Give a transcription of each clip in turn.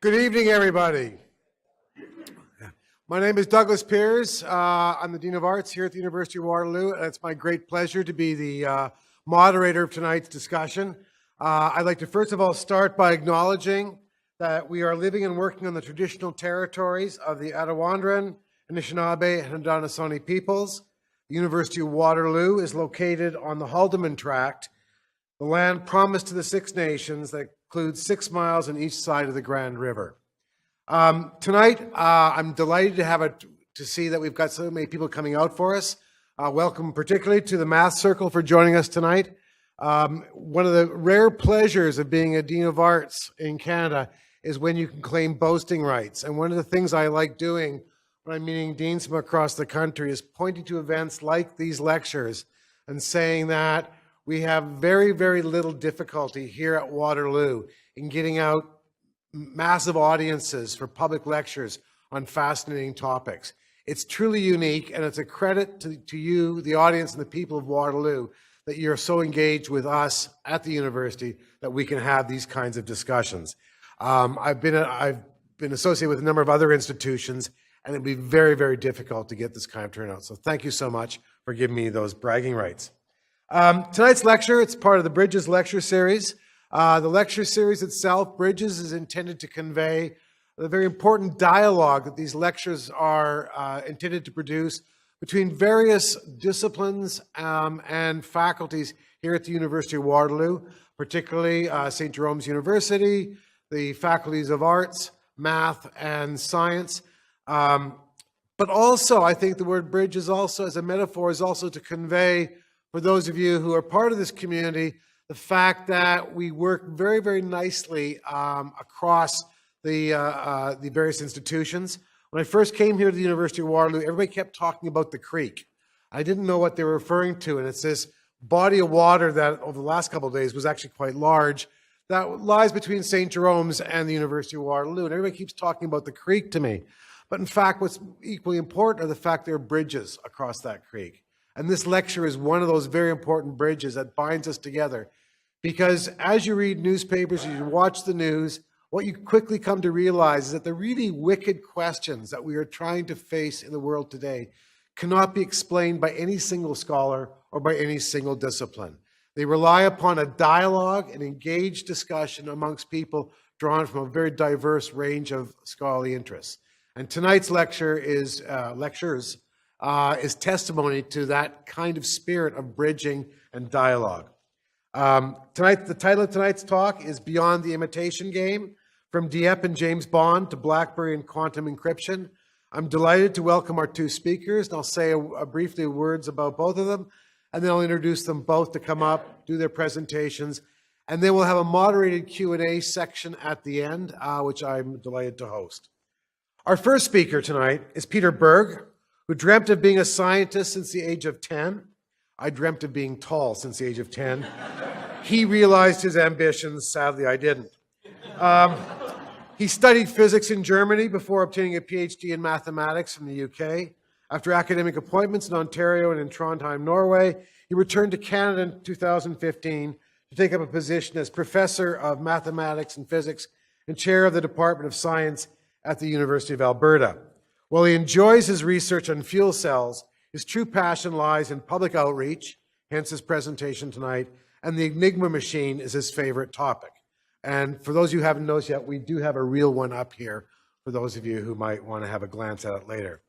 Good evening, everybody. My name is Douglas Peers. I'm the Dean of Arts here at the University of Waterloo, and it's my great pleasure to be the moderator of tonight's discussion. I'd like to first of all start by acknowledging that we are living and working on the traditional territories of the Attawandaron, Anishinaabe, and Haudenosaunee peoples. The University of Waterloo is located on the Haldimand Tract, the land promised to the Six Nations that includes 6 miles on each side of the Grand River. Tonight, I'm delighted to see that we've got so many people coming out for us. Welcome particularly to the Math Circle for joining us tonight. One of the rare pleasures of being a Dean of Arts in Canada is when you can claim boasting rights. And one of the things I like doing when I'm meeting deans from across the country is pointing to events like these lectures and saying that we have very, very little difficulty here at Waterloo in getting out massive audiences for public lectures on fascinating topics. It's truly unique, and it's a credit to you, the audience, and the people of Waterloo that you're so engaged with us at the university that we can have these kinds of discussions. I've been associated with a number of other institutions, and it'd be very, very difficult to get this kind of turnout. So thank you so much for giving me those bragging rights. Tonight's lecture, it's part of the Bridges lecture series. The lecture series itself, Bridges, is intended to convey the very important dialogue that these lectures are intended to produce between various disciplines and faculties here at the University of Waterloo, particularly St. Jerome's University, the faculties of arts, math, and science. But also, I think the word bridge is also, as a metaphor, is also to convey, for those of you who are part of this community, the fact that we work very, very nicely across the various institutions. When I first came here to the University of Waterloo, everybody kept talking about the creek. I didn't know what they were referring to, and it's this body of water that over the last couple of days was actually quite large that lies between St. Jerome's and the University of Waterloo, and everybody keeps talking about the creek to me. But in fact, what's equally important are the fact there are bridges across that creek. And this lecture is one of those very important bridges that binds us together. Because as you read newspapers, as you watch the news, what you quickly come to realize is that the really wicked questions that we are trying to face in the world today cannot be explained by any single scholar or by any single discipline. They rely upon a dialogue and engaged discussion amongst people drawn from a very diverse range of scholarly interests. And tonight's lecture is testimony to that kind of spirit of bridging and dialogue. The title of tonight's talk is Beyond the Imitation Game, from Dieppe and James Bond to Blackberry and quantum encryption. I'm delighted to welcome our two speakers, and I'll say briefly words about both of them, and then I'll introduce them both to come up, do their presentations, and then we'll have a moderated Q&A section at the end, which I'm delighted to host. Our first speaker tonight is Peter Berg, who dreamt of being a scientist since the age of 10. I dreamt of being tall since the age of 10. He realized his ambitions. Sadly, I didn't. He studied physics in Germany before obtaining a PhD in mathematics from the UK. After academic appointments in Ontario and in Trondheim, Norway, he returned to Canada in 2015 to take up a position as Professor of Mathematics and Physics and Chair of the Department of Science at the University of Alberta. While he enjoys his research on fuel cells, his true passion lies in public outreach, hence his presentation tonight, and the Enigma machine is his favorite topic. And for those of you who haven't noticed yet, we do have a real one up here for those of you who might want to have a glance at it later.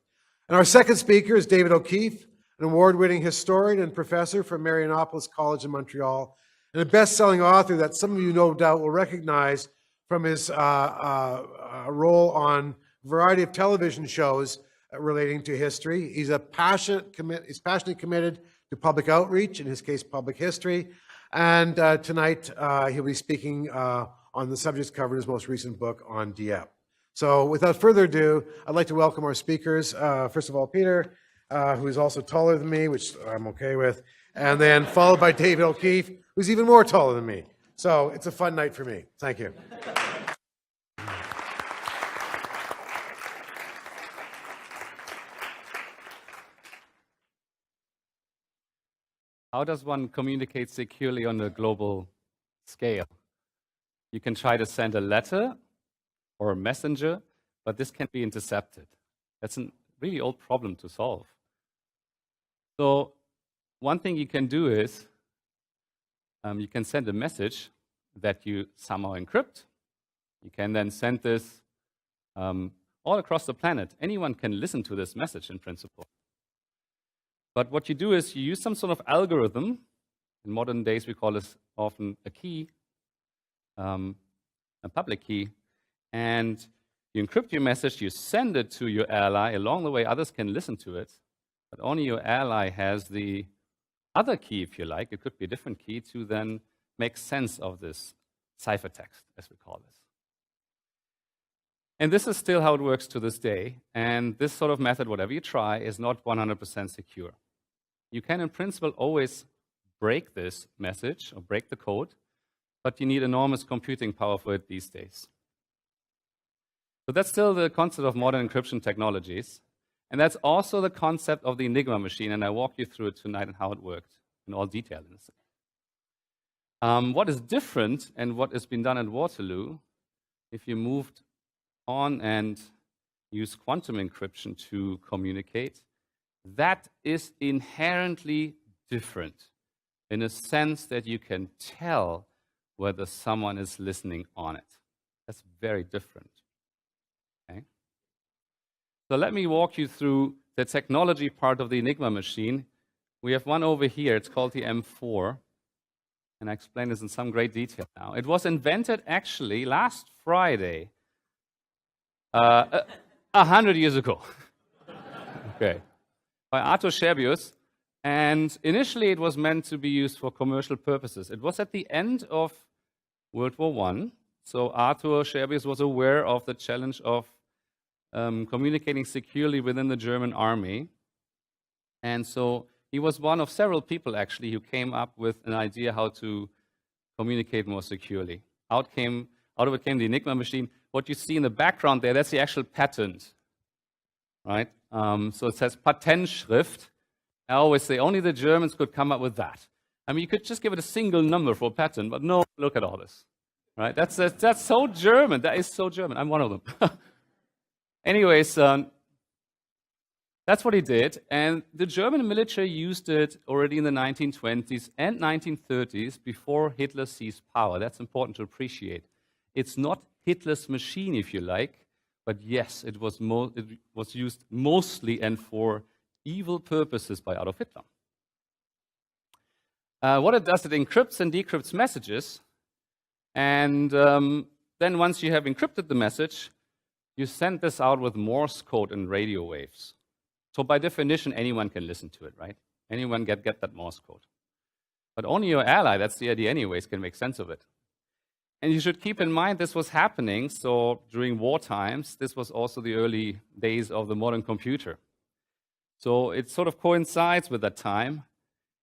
And our second speaker is David OKeefe, an award-winning historian and professor from Marianopolis College in Montreal, and a best-selling author that some of you no doubt will recognize from his role on a variety of television shows relating to history. He's passionately committed to public outreach, in his case, public history. And tonight, he'll be speaking on the subjects covered in his most recent book on Dieppe. So without further ado, I'd like to welcome our speakers. First of all, Peter, who is also taller than me, which I'm okay with. And then followed by David OKeefe, who's even more taller than me. So it's a fun night for me. Thank you. How does one communicate securely on a global scale? You can try to send a letter, or a messenger, but this can be intercepted. That's a really old problem to solve. So one thing you can do is you can send a message that you somehow encrypt. You can then send this all across the planet. Anyone can listen to this message in principle. But what you do is you use some sort of algorithm. In modern days, we call this often a key, a public key. And you encrypt your message, you send it to your ally. Along the way, others can listen to it. But only your ally has the other key, if you like. It could be a different key to then make sense of this ciphertext, as we call this. And this is still how it works to this day. And this sort of method, whatever you try, is not 100% secure. You can, in principle, always break this message or break the code, but you need enormous computing power for it these days. So that's still the concept of modern encryption technologies. And that's also the concept of the Enigma machine, and I walk you through it tonight and how it worked in all detail. What is different and what has been done at Waterloo, if you moved on and use quantum encryption to communicate, that is inherently different in a sense that you can tell whether someone is listening on it. That's very different. Okay? So let me walk you through the technology part of the Enigma machine. We have one over here. It's called the M4. And I explain this in some great detail now. It was invented actually last Friday, 100 years ago. Okay. By Arthur Scherbius. And initially it was meant to be used for commercial purposes. It was at the end of World War I. So Arthur Scherbius was aware of the challenge of communicating securely within the German army. And so he was one of several people, actually, who came up with an idea how to communicate more securely. Out of it came the Enigma machine. What you see in the background there, that's the actual patent, right? So it says Patentschrift. I always say only the Germans could come up with that. I mean, you could just give it a single number for a patent, but no, look at all this, right? That's so German. That is so German. I'm one of them. Anyways, that's what he did, and the German military used it already in the 1920s and 1930s before Hitler seized power. That's important to appreciate. It's not Hitler's machine, if you like, but yes, it was used mostly and for evil purposes by Adolf Hitler. What it does, it encrypts and decrypts messages, and then once you have encrypted the message, you send this out with Morse code and radio waves. So by definition, anyone can listen to it, right? Anyone get that Morse code. But only your ally, that's the idea anyways, can make sense of it. And you should keep in mind this was happening, so during war times, this was also the early days of the modern computer. So it sort of coincides with that time,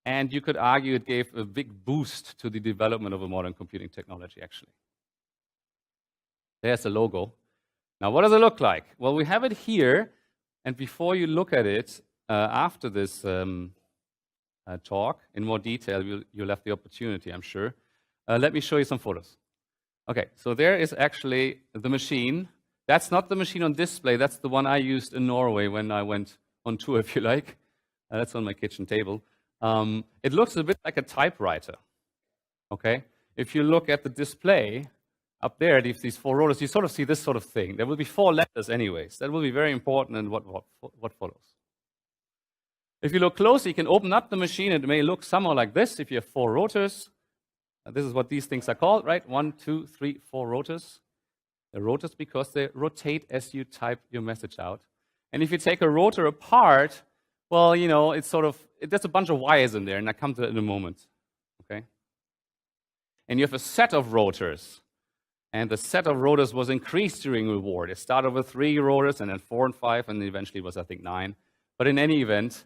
and you could argue it gave a big boost to the development of a modern computing technology, actually. There's the logo. Now, what does it look like? Well, we have it here. And before you look at it, after this talk, in more detail, you'll have the opportunity, I'm sure. Let me show you some photos. Okay, so there is actually the machine. That's not the machine on display. That's the one I used in Norway when I went on tour, if you like. That's on my kitchen table. It looks a bit like a typewriter. Okay? If you look at the display, up there, these four rotors, you sort of see this sort of thing. There will be 4 letters anyways. That will be very important in what follows. If you look closely, you can open up the machine. It may look somewhat like this if you have 4 rotors. This is what these things are called, right? 1, 2, 3, 4 rotors. They're rotors because they rotate as you type your message out. And if you take a rotor apart, well, you know, there's a bunch of wires in there, and I'll come to that in a moment. Okay? And you have a set of rotors. And the set of rotors was increased during the war. It started with 3 rotors, and then 4 and 5, and eventually it was, I think, 9. But in any event,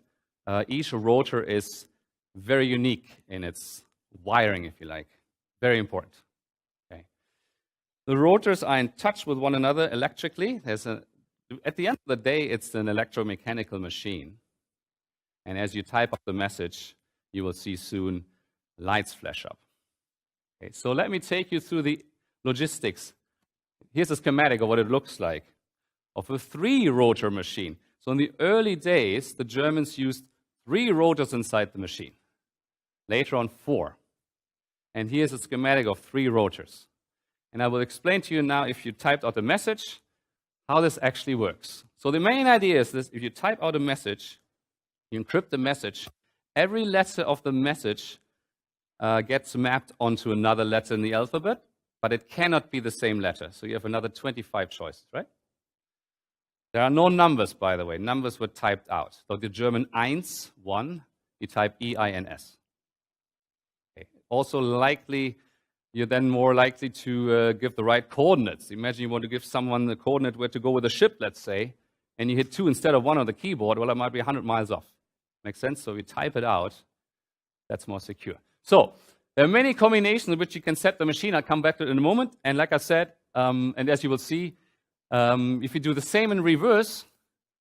each rotor is very unique in its wiring, if you like. Very important. Okay. The rotors are in touch with one another electrically. At the end of the day, it's an electromechanical machine. And as you type up the message, you will see soon lights flash up. Okay, so let me take you through the logistics Here's a schematic of what it looks like of a 3-rotor machine. So in the early days, the Germans used 3 rotors inside the machine. Later on, 4. And here's a schematic of 3 rotors. And I will explain to you now, if you typed out a message, how this actually works. So the main idea is this: if you type out a message, you encrypt the message, every letter of the message gets mapped onto another letter in the alphabet, but it cannot be the same letter. So you have another 25 choices, right? There are no numbers, by the way. Numbers were typed out. So the German eins, 1, you type EINS. Okay. Also likely, you're then more likely to give the right coordinates. Imagine you want to give someone the coordinate where to go with a ship, let's say, and you hit 2 instead of 1 on the keyboard. Well, it might be 100 miles off. Makes sense? So you type it out. That's more secure. So there are many combinations in which you can set the machine. I'll come back to it in a moment. And like I said, and as you will see, if you do the same in reverse,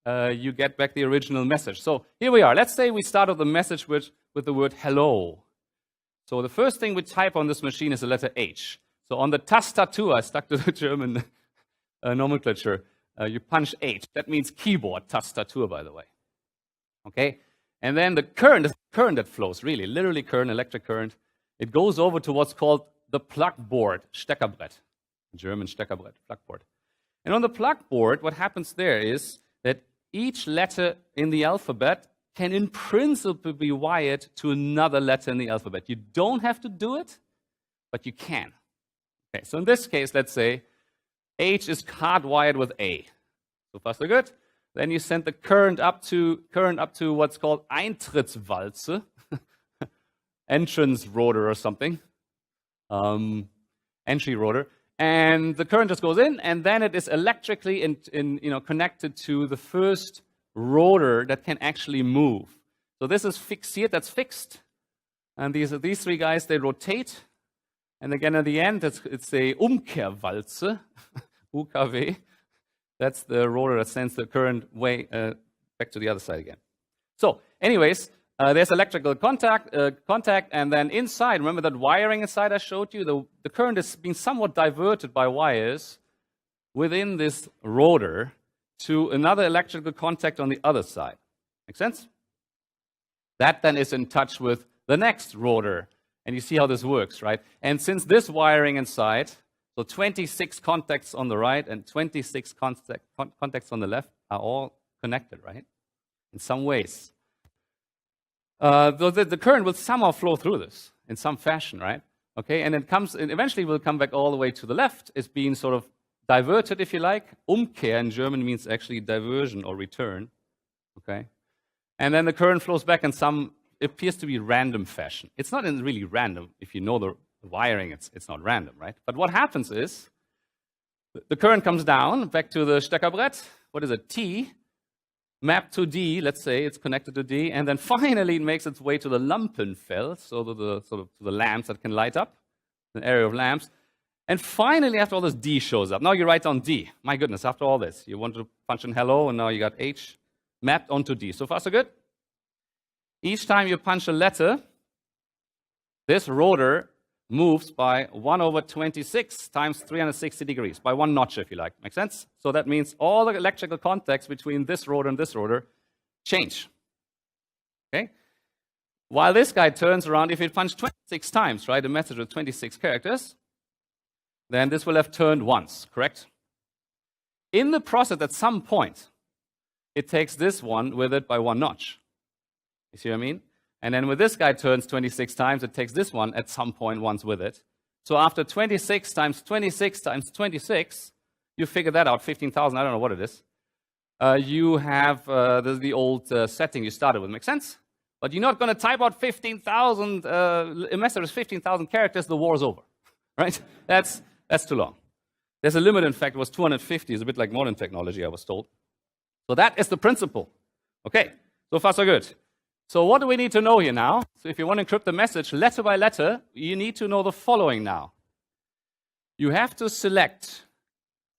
you get back the original message. So here we are. Let's say we start off the message with the word hello. So the first thing we type on this machine is the letter H. So on the Tastatur, I stuck to the German nomenclature, you punch H. That means keyboard, Tastatur, by the way. Okay? And then the current that flows, really, literally current, electric current, it goes over to what's called the plug board, Steckerbrett. German Steckerbrett, plug board. And on the plug board, what happens there is that each letter in the alphabet can in principle be wired to another letter in the alphabet. You don't have to do it, but you can. Okay, so in this case, let's say H is hardwired with A. So far, so good. Then you send the current up to what's called Eintrittswalze, entrance rotor or something, entry rotor. And the current just goes in, and then it is electrically connected to the first rotor that can actually move. So this is fixed here, that's fixed. And these 3 guys, they rotate. And again, at the end, it's a Umkehrwalze, UKW. That's the rotor that sends the current way back to the other side again. So anyways, there's electrical contact, and then inside, remember that wiring inside I showed you? The current is being somewhat diverted by wires within this rotor to another electrical contact on the other side. Make sense? That then is in touch with the next rotor. And you see how this works, right? And since this wiring inside, so 26 contacts on the right and 26 contacts on the left are all connected, right? In some ways. The current will somehow flow through this in some fashion, right? Okay, and it eventually will come back all the way to the left. It's being sort of diverted, if you like. Umkehr in German means actually diversion or return. Okay, and then the current flows back in some, it appears to be random fashion. It's not really random. If you know the wiring, it's not random, right? But what happens is the current comes down back to the Steckerbrett. What is it? T. Mapped to D, let's say it's connected to D, and then finally it makes its way to the Lampenfeld, so to the lamps that can light up, an area of lamps. And finally, after all this, D shows up. Now you write down D. My goodness, after all this, you want to punch in hello, and now you got H mapped onto D. So far, so good? Each time you punch a letter, this rotor moves by 1 over 26 times 360 degrees, by 1 notch, if you like. Make sense? So that means all the electrical contacts between this rotor and this rotor change. Okay? While this guy turns around, if it punched 26 times, right, a message with 26 characters, then this will have turned once, correct? In the process, at some point, it takes this one with it by 1 notch. You see what I mean? And then when this guy turns 26 times, it takes this one at some point once with it. So after 26 times 26 times 26, you figure that out, 15,000, I don't know what it is. You have the old setting you started with. Make sense? But you're not going to type out 15,000, a message is 15,000 characters, the war's over. Right? That's too long. There's a limit, in fact, it was 250. It's a bit like modern technology, I was told. So that is the principle. Okay, so far so good. So what do we need to know here now? So if you want to encrypt the message letter by letter, you need to know the following now. You have to select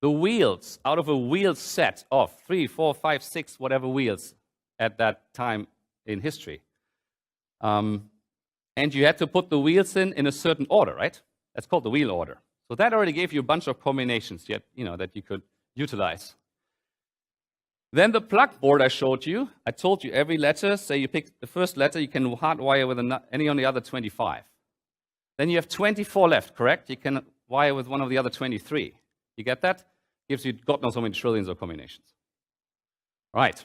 the wheels out of a wheel set of 3, 4, 5, 6, whatever wheels at that time in history. And you had to put the wheels in a certain order, right? That's called the wheel order. So that already gave you a bunch of combinations yet, that you could utilize. Then the plug board I showed you, I told you every letter, say you pick the first letter, you can hardwire with any on the other 25. Then you have 24 left, correct? You can wire with one of the other 23. You get that? Gives you God knows how many trillions of combinations. Right.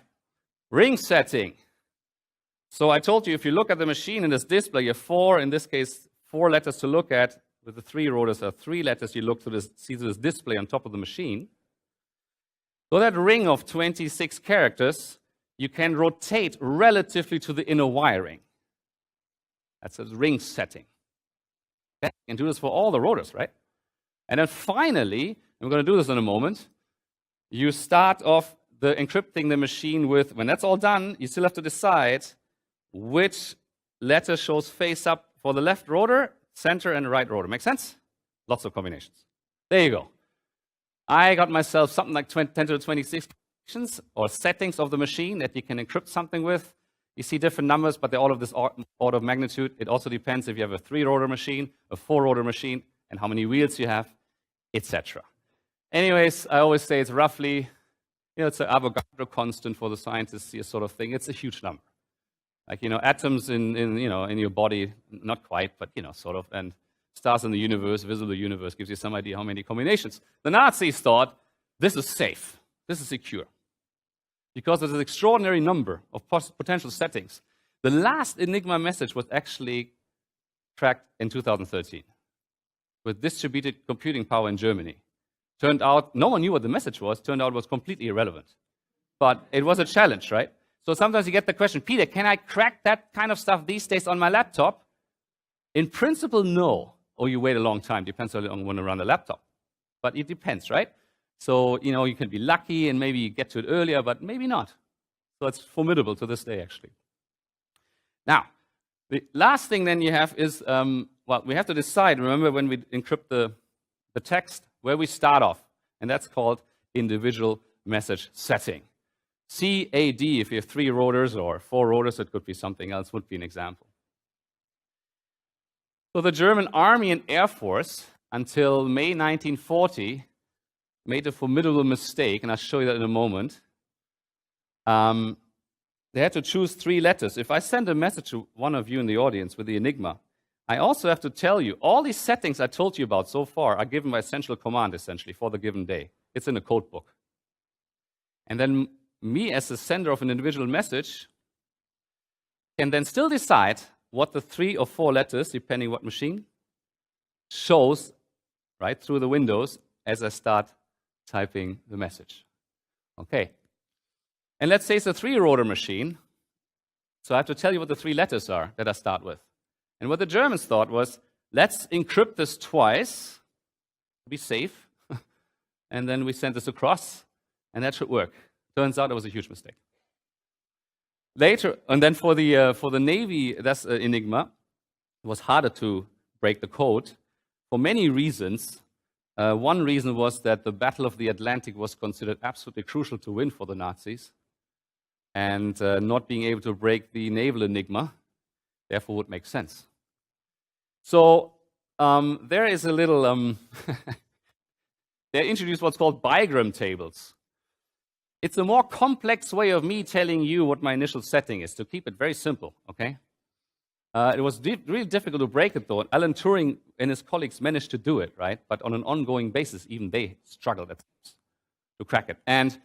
Ring setting. So I told you if you look at the machine in this display, you have in this case, 4 letters to look at. With the 3 rotors, there are 3 letters you look to see this display on top of the machine. So that ring of 26 characters, you can rotate relatively to the inner wiring. That's a ring setting. You can do this for all the rotors, right? And then finally, and we're going to do this in a moment, you start off the encrypting the machine with, when that's all done, you still have to decide which letter shows face up for the left rotor, center, and right rotor. Make sense? Lots of combinations. There you go. I got myself something like 10 to the 26 combinations or settings of the machine that you can encrypt something with. You see different numbers, but they're all of this order of magnitude. It also depends if you have a 3-rotor machine, a 4-rotor machine, and how many wheels you have, etc. Anyways, I always say it's roughly, it's an Avogadro constant for the scientists here sort of thing. It's a huge number. Like, atoms in your body, not quite, but, sort of, and stars in the universe, visible universe, gives you some idea how many combinations. The Nazis thought, this is safe, this is secure, because there's an extraordinary number of potential settings. The last Enigma message was actually cracked in 2013 with distributed computing power in Germany. Turned out, no one knew what the message was, turned out it was completely irrelevant. But it was a challenge, right? So sometimes you get the question, Peter, can I crack that kind of stuff these days on my laptop? In principle, no. Or you wait a long time, depends how long you want to run the laptop. But it depends, right? So, you can be lucky and maybe get to it earlier, but maybe not. So it's formidable to this day, actually. Now, the last thing then you have is, we have to decide, remember when we encrypt the text, where we start off. And that's called individual message setting. CAD, if you have 3 rotors or 4 rotors, it could be something else, would be an example. So the German Army and Air Force, until May 1940, made a formidable mistake, and I'll show you that in a moment. They had to choose 3 letters. If I send a message to one of you in the audience with the Enigma, I also have to tell you, all these settings I told you about so far are given by central command, essentially, for the given day. It's in a code book. And then me, as the sender of an individual message, can then still decide what the 3 or 4 letters, depending what machine, shows right through the windows as I start typing the message. Okay. And let's say it's a 3-rotor machine, so I have to tell you what the 3 letters are that I start with. And what the Germans thought was, let's encrypt this twice, to be safe, and then we send this across, and that should work. Turns out it was a huge mistake. Later, and then for the Navy, that's Enigma, it was harder to break the code for many reasons. One reason was that the Battle of the Atlantic was considered absolutely crucial to win for the Nazis, and not being able to break the naval Enigma, therefore, would make sense. So there is a little, they introduced what's called bigram tables. It's a more complex way of me telling you what my initial setting is, to keep it very simple, okay? It was really difficult to break it, though. Alan Turing and his colleagues managed to do it, right? But on an ongoing basis, even they struggled at times to crack it. And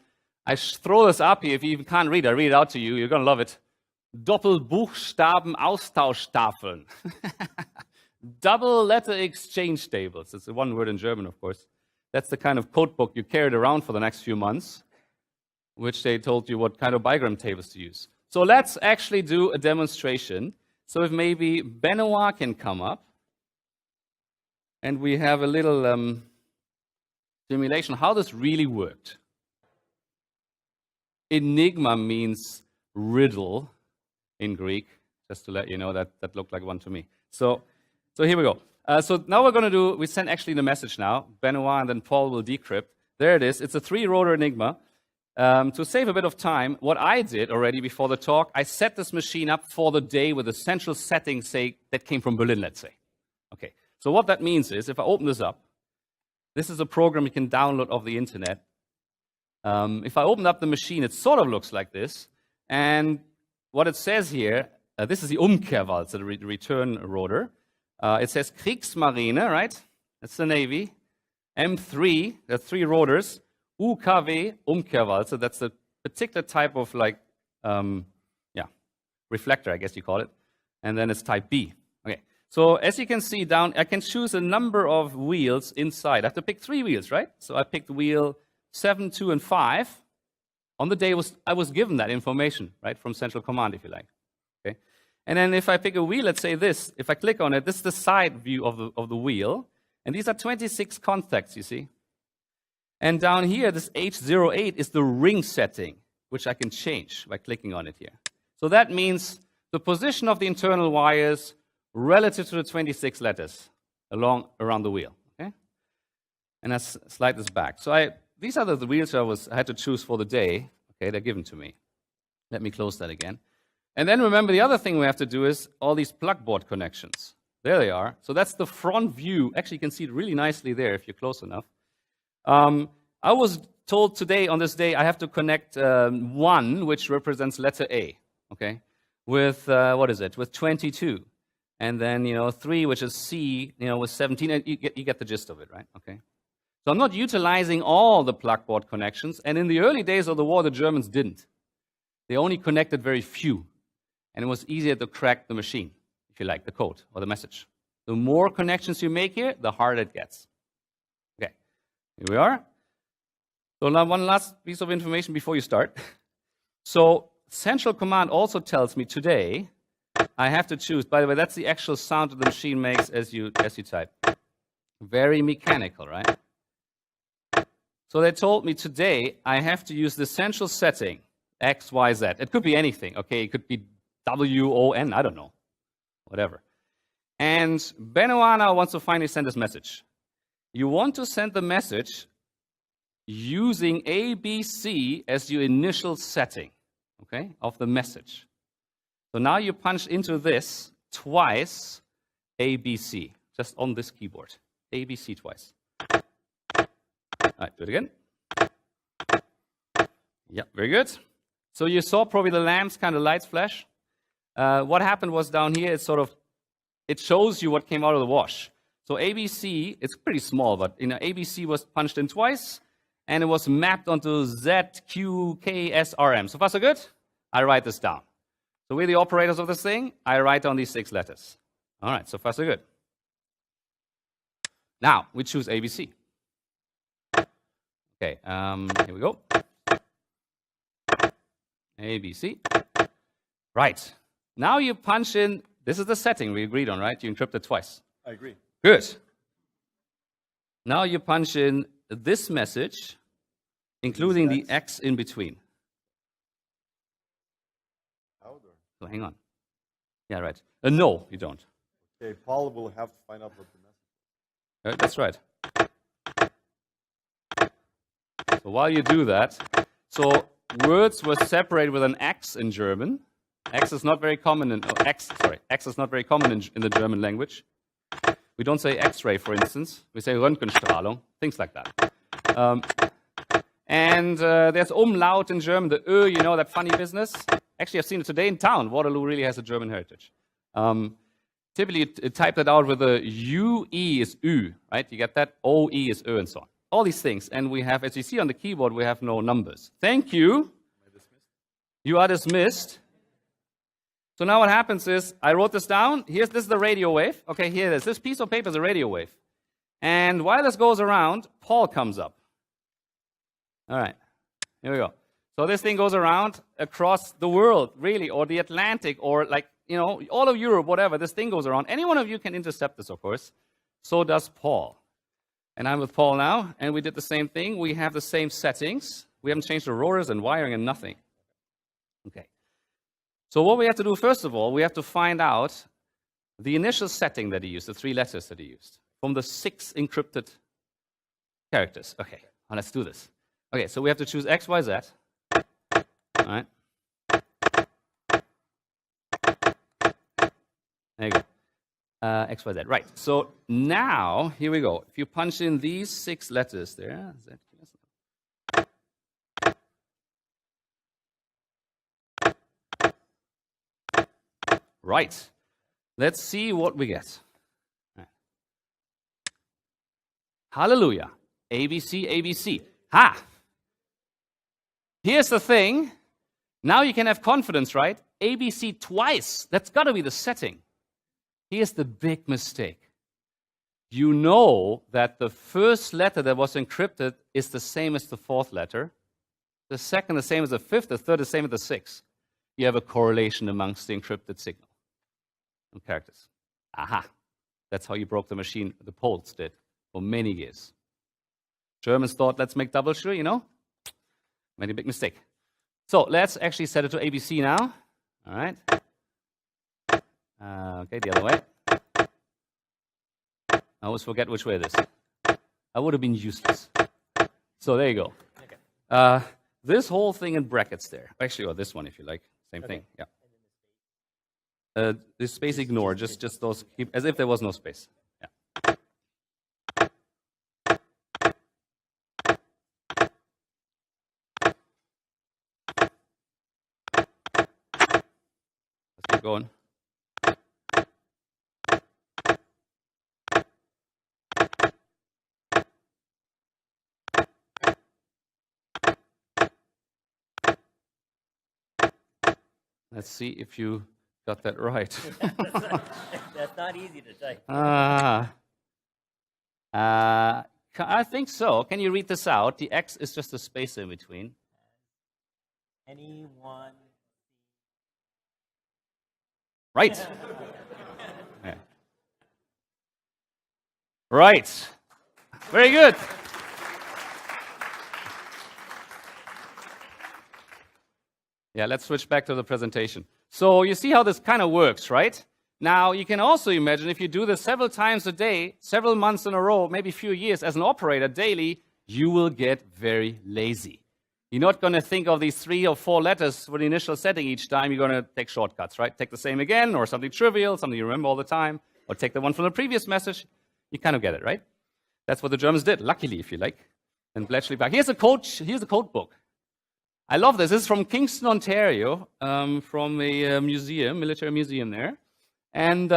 I throw this up here. If you even can't read, I read it out to you. You're going to love it. Doppelbuchstaben-Austauschtafeln. Double letter exchange tables. It's one word in German, of course. That's the kind of code book you carried around for the next few months, which they told you what kind of bigram tables to use. So let's actually do a demonstration. So if maybe Benoit can come up, and we have a little simulation how this really worked. Enigma means riddle in Greek, just to let you know that looked like one to me. So here we go. So now we're going to do, we send actually the message now. Benoit and then Paul will decrypt. There it is. It's a 3-rotor Enigma. To save a bit of time, what I did already before the talk, I set this machine up for the day with a central setting, say, that came from Berlin, let's say. Okay, so what that means is, if I open this up, This is a program you can download off the internet. If I open up the machine, it sort of looks like this. And what it says here, this is the Umkehrwalze, the return rotor. It says Kriegsmarine, right? That's the Navy. M3, there are 3 rotors. UKW, Umkehrwalze, that's a particular type of reflector, I guess you call it. And then it's type B. Okay. So as you can see down, I can choose a number of wheels inside. I have to pick 3 wheels, right? So I picked wheel 7, 2, and 5. On the day I was given that information, right, from Central Command, if you like. Okay. And then if I pick a wheel, let's say this, if I click on it, this is the side view of the wheel. And these are 26 contacts, you see. And down here, this H08 is the ring setting, which I can change by clicking on it here. So that means the position of the internal wires relative to the 26 letters around the wheel. Okay? And let's slide this back. So these are the wheels I had to choose for the day. Okay, they're given to me. Let me close that again. And then remember, the other thing we have to do is all these plugboard connections. There they are. So that's the front view. Actually, you can see it really nicely there if you're close enough. I was told today, on this day, I have to connect 1, which represents letter A, okay, with, with 22. And then, 3, which is C, with 17. And you get the gist of it, right? Okay. So I'm not utilizing all the plugboard connections. And in the early days of the war, the Germans didn't. They only connected very few. And it was easier to crack the machine, if you like, the code or the message. The more connections you make here, the harder it gets. Okay, here we are. So now one last piece of information before you start. So Central Command also tells me today I have to choose. By the way, that's the actual sound that the machine makes as you type. Very mechanical, right? So they told me today I have to use the central setting, X, Y, Z. It could be anything, okay? It could be W, O, N, I don't know. Whatever. And Benoana wants to finally send this message. You want to send the message using ABC as your initial setting, okay, of the message. So now you punch into this twice ABC, just on this keyboard. ABC twice. All right, do it again. Yeah, very good. So you saw probably the lamps kind of lights flash. What happened was down here, it shows you what came out of the wash. So ABC, it's pretty small, but ABC was punched in twice, and it was mapped onto Z, Q, K, S, R, M. So far, so good? I write this down. So we're the operators of this thing. I write down these 6 letters. All right, so far, so good. Now, we choose ABC. Okay, here we go. ABC. Right. Now you punch in, this is the setting we agreed on, right? You encrypt it twice. I agree. Good. Now you punch in this message, including the X in between. So hang on. Yeah, right. No, you don't. Okay, Paul will have to find out what the message is. That's right. So while you do that, so words were separated with an X in German. X is not very common in X is not very common in the German language. We don't say X-ray, for instance. We say Röntgenstrahlung, things like that. And there's umlaut in German, the Ö, you know, that funny business. Actually, I've seen it today in town. Waterloo really has a German heritage. Typically, you type that out with a UE is Ü, right? You get that? OE is Ö, and so on. All these things. And we have, as you see on the keyboard, we have no numbers. Thank you. You are dismissed. So now what happens is, I wrote this down. This is the radio wave. Okay, here it is. This piece of paper is a radio wave. And while this goes around, Paul comes up. All right, here we go. So this thing goes around across the world, really, or the Atlantic, or like, you know, all of Europe, whatever. This thing goes around. Any one of you can intercept this, of course. So does Paul. And I'm with Paul now, and we did the same thing. We have the same settings. We haven't changed the rotors and wiring and nothing. Okay. So what we have to do, first of all, we have to find out the initial setting that he used, the 3 letters that he used, from the 6 encrypted characters. Okay, well, let's do this. Okay, so we have to choose X, Y, Z. All right. There you go. XYZ. Right. So now, here we go. If you punch in these 6 letters there, right. Let's see what we get. Right. Hallelujah. ABC, ABC. Ha! Here's the thing. Now you can have confidence, right? ABC twice. That's got to be the setting. Here's the big mistake. You know that the first letter that was encrypted is the same as the 4th letter. The second the same as the 5th. The third the same as the 6th. You have a correlation amongst the encrypted signal and characters. Aha. That's how you broke the machine. The Poles did for many years. Germans thought, let's make double sure, you know. Made a big mistake. So let's actually set it to ABC now. All right. Okay, the other way. I always forget which way it is. I would have been useless. So there you go. Okay. This whole thing in brackets there. Actually, or this one if you like. Same thing. Yeah. This space ignore. Just those. Keep as if there was no space. Yeah. Let's keep going. Let's see if you got that right. That's not easy to type. I think so. Can you read this out? The X is just a space in between. Anyone? Right. Yeah. Right. Very good. Yeah, let's switch back to the presentation. So you see how this kind of works, right? Now, you can also imagine if you do this several times a day, several months in a row, maybe a few years as an operator daily, you will get very lazy. You're not going to think of these 3 or 4 letters for the initial setting each time. You're going to take shortcuts, right? Take the same again, or something trivial, something you remember all the time, or take the one from the previous message. You kind of get it, right? That's what the Germans did, luckily, if you like. And Bletchley Park. Here's a code book. I love this. This is from Kingston, Ontario, from a museum, military museum there. And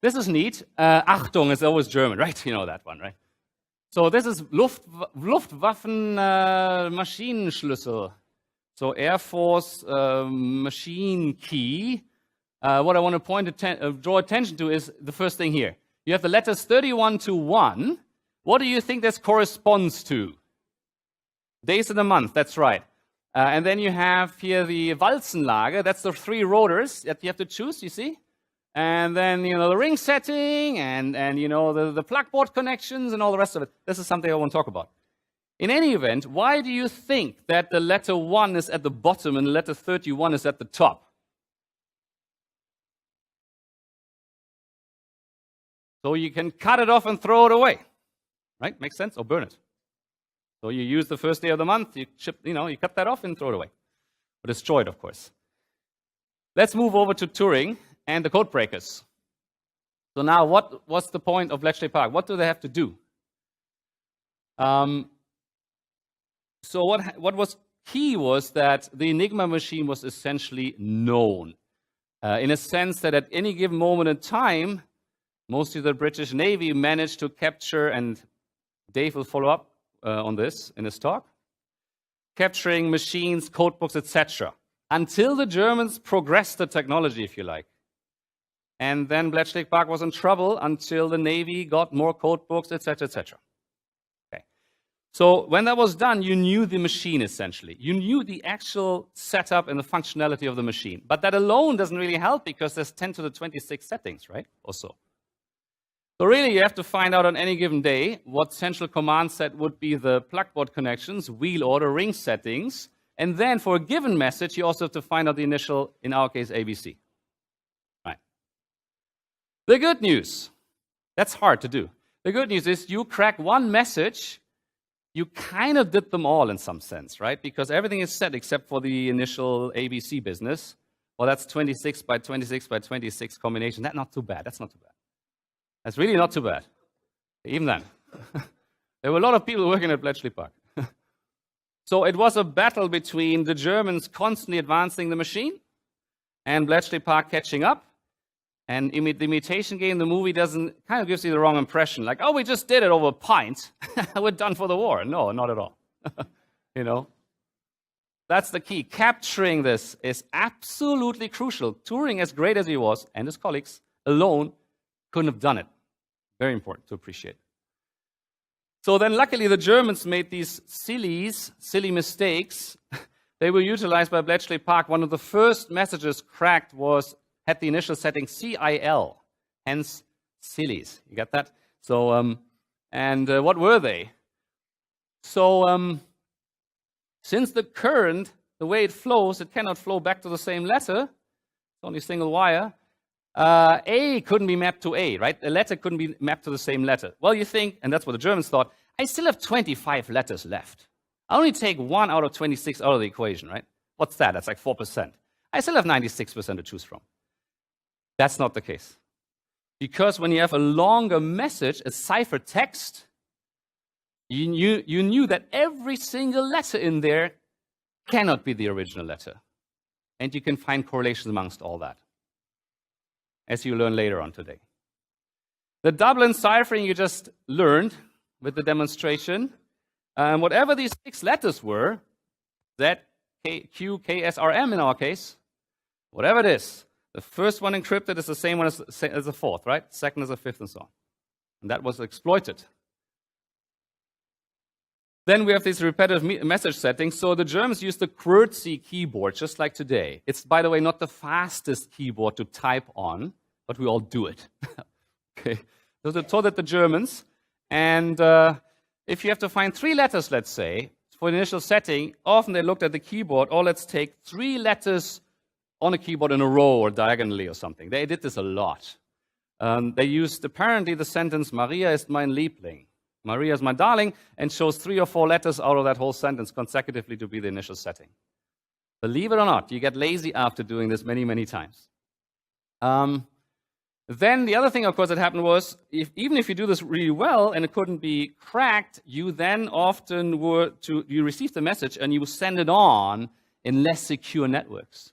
this is neat. Achtung is always German, right? You know that one, right? So this is Luftwaffen Maschinenschlüssel. So Air Force machine key. What I want to draw attention to is the first thing here. You have the letters 31 to 1. What do you think this corresponds to? Days in the month, that's right. And then you have here the Walzenlage. That's the 3 rotors that you have to choose, you see? And then, the ring setting and the plug board connections and all the rest of it. This is something I want to talk about. In any event, why do you think that the letter 1 is at the bottom and the letter 31 is at the top? So you can cut it off and throw it away. Right? Makes sense? Or burn it. So you use the first day of the month, you cut that off and throw it away. Or destroy it, of course. Let's move over to Turing and the codebreakers. So now, what's the point of Bletchley Park? What do they have to do? So what was key was that the Enigma machine was essentially known. In a sense that at any given moment in time, mostly the British Navy managed to capture, and Dave will follow up on this in his talk, capturing machines, codebooks, etc. Until the Germans progressed the technology, if you like. And then Bletchley Park was in trouble until the Navy got more codebooks, etc., etc. Okay. So when that was done, you knew the machine, essentially. You knew the actual setup and the functionality of the machine. But that alone doesn't really help because there's 10 to the 26 settings, right? Or so. So really, you have to find out on any given day what central command set would be the plugboard connections, wheel order, ring settings, and then for a given message, you also have to find out the initial, in our case, ABC. Right. The good news, that's hard to do. The good news is you crack one message, you kind of did them all in some sense, right? Because everything is set except for the initial ABC business. Well, that's 26 by 26 by 26 combination. That's not too bad. That's not too bad. That's really not too bad, even then. There were a lot of people working at Bletchley Park. So it was a battle between the Germans constantly advancing the machine and Bletchley Park catching up. And the Imitation game, the movie, kind of gives you the wrong impression. Like, oh, we just did it over a pint. We're done for the war. No, not at all. You know? That's the key. Capturing this is absolutely crucial. Turing, as great as he was, and his colleagues alone, couldn't have done it. Very important to appreciate. So then luckily the Germans made these silly mistakes. They were utilized by Bletchley Park. One of the first messages cracked had the initial setting CIL, hence sillies. You get that? So, what were they? So, since the current, the way it flows, it cannot flow back to the same letter. It's only a single wire. A couldn't be mapped to A, right? A letter couldn't be mapped to the same letter. Well, you think, and that's what the Germans thought, I still have 25 letters left. I only take 1 out of 26 out of the equation, right? What's that? That's like 4%. I still have 96% to choose from. That's not the case. Because when you have a longer message, a ciphertext, you knew that every single letter in there cannot be the original letter. And you can find correlations amongst all that, as you learn later on today. The Dublin ciphering you just learned with the demonstration, whatever these 6 letters were, Z, K, Q, K, S, R, M in our case, whatever it is, the first one encrypted is the same one as the fourth, right? Second is the fifth, and so on. And that was exploited. Then we have these repetitive message settings. So the Germans used the QWERTY keyboard, just like today. It's, by the way, not the fastest keyboard to type on, but we all do it. Okay. So they taught it the Germans. And if you have to find 3 letters, let's say, for the initial setting, often they looked at the keyboard, or let's take 3 letters on a keyboard in a row or diagonally or something. They did this a lot. They used, apparently, the sentence, Maria ist mein Liebling. Maria is my darling, and chose 3 or 4 letters out of that whole sentence consecutively to be the initial setting. Believe it or not, you get lazy after doing this many, many times. Then the other thing, of course, that happened was, even if you do this really well and it couldn't be cracked, you then often you receive the message and you send it on in less secure networks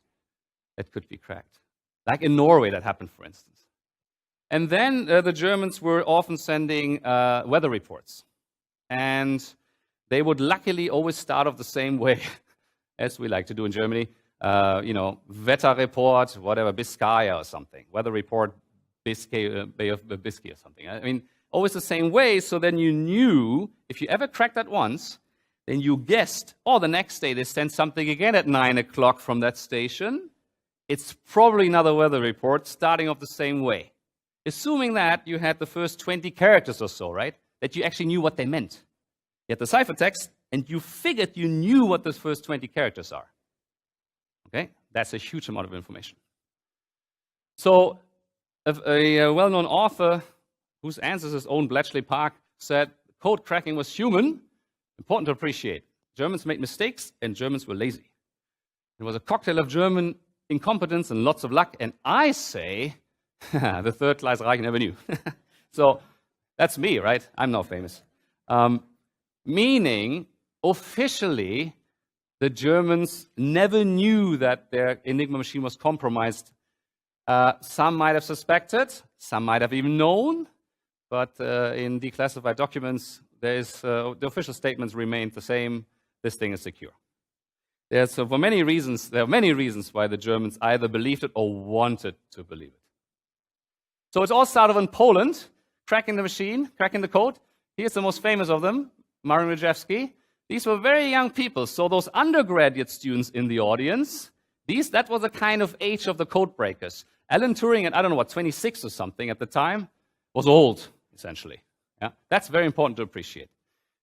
that could be cracked. Like in Norway, that happened, for instance. And then the Germans were often sending weather reports. And they would luckily always start off the same way as we like to do in Germany. Wetterreport, whatever, Biscaya or something. Weather report, Bay of Biscay or something. I mean, always the same way. So then you knew, if you ever cracked that once, then you guessed, the next day they sent something again at 9 o'clock from that station. It's probably another weather report starting off the same way. Assuming that you had the first 20 characters or so, right? That you actually knew what they meant. You had the ciphertext, and you figured you knew what those first 20 characters are. Okay? That's a huge amount of information. So, a well-known author whose ancestors owned Bletchley Park said, code cracking was human, important to appreciate. Germans made mistakes, and Germans were lazy. It was a cocktail of German incompetence and lots of luck, and I say, the third class Reich never knew. So that's me, right? I'm now famous. Meaning, officially, the Germans never knew that their Enigma machine was compromised. Some might have suspected, some might have even known, but in declassified documents, the official statements remained the same. This thing is secure. There are many reasons why the Germans either believed it or wanted to believe it. So it's all started in Poland, cracking the machine, cracking the code. Here's the most famous of them, Marin Rejewski. These were very young people, so those undergraduate students in the audience, that was the kind of age of the codebreakers. Alan Turing, at 26 or something at the time, was old, essentially. Yeah? That's very important to appreciate.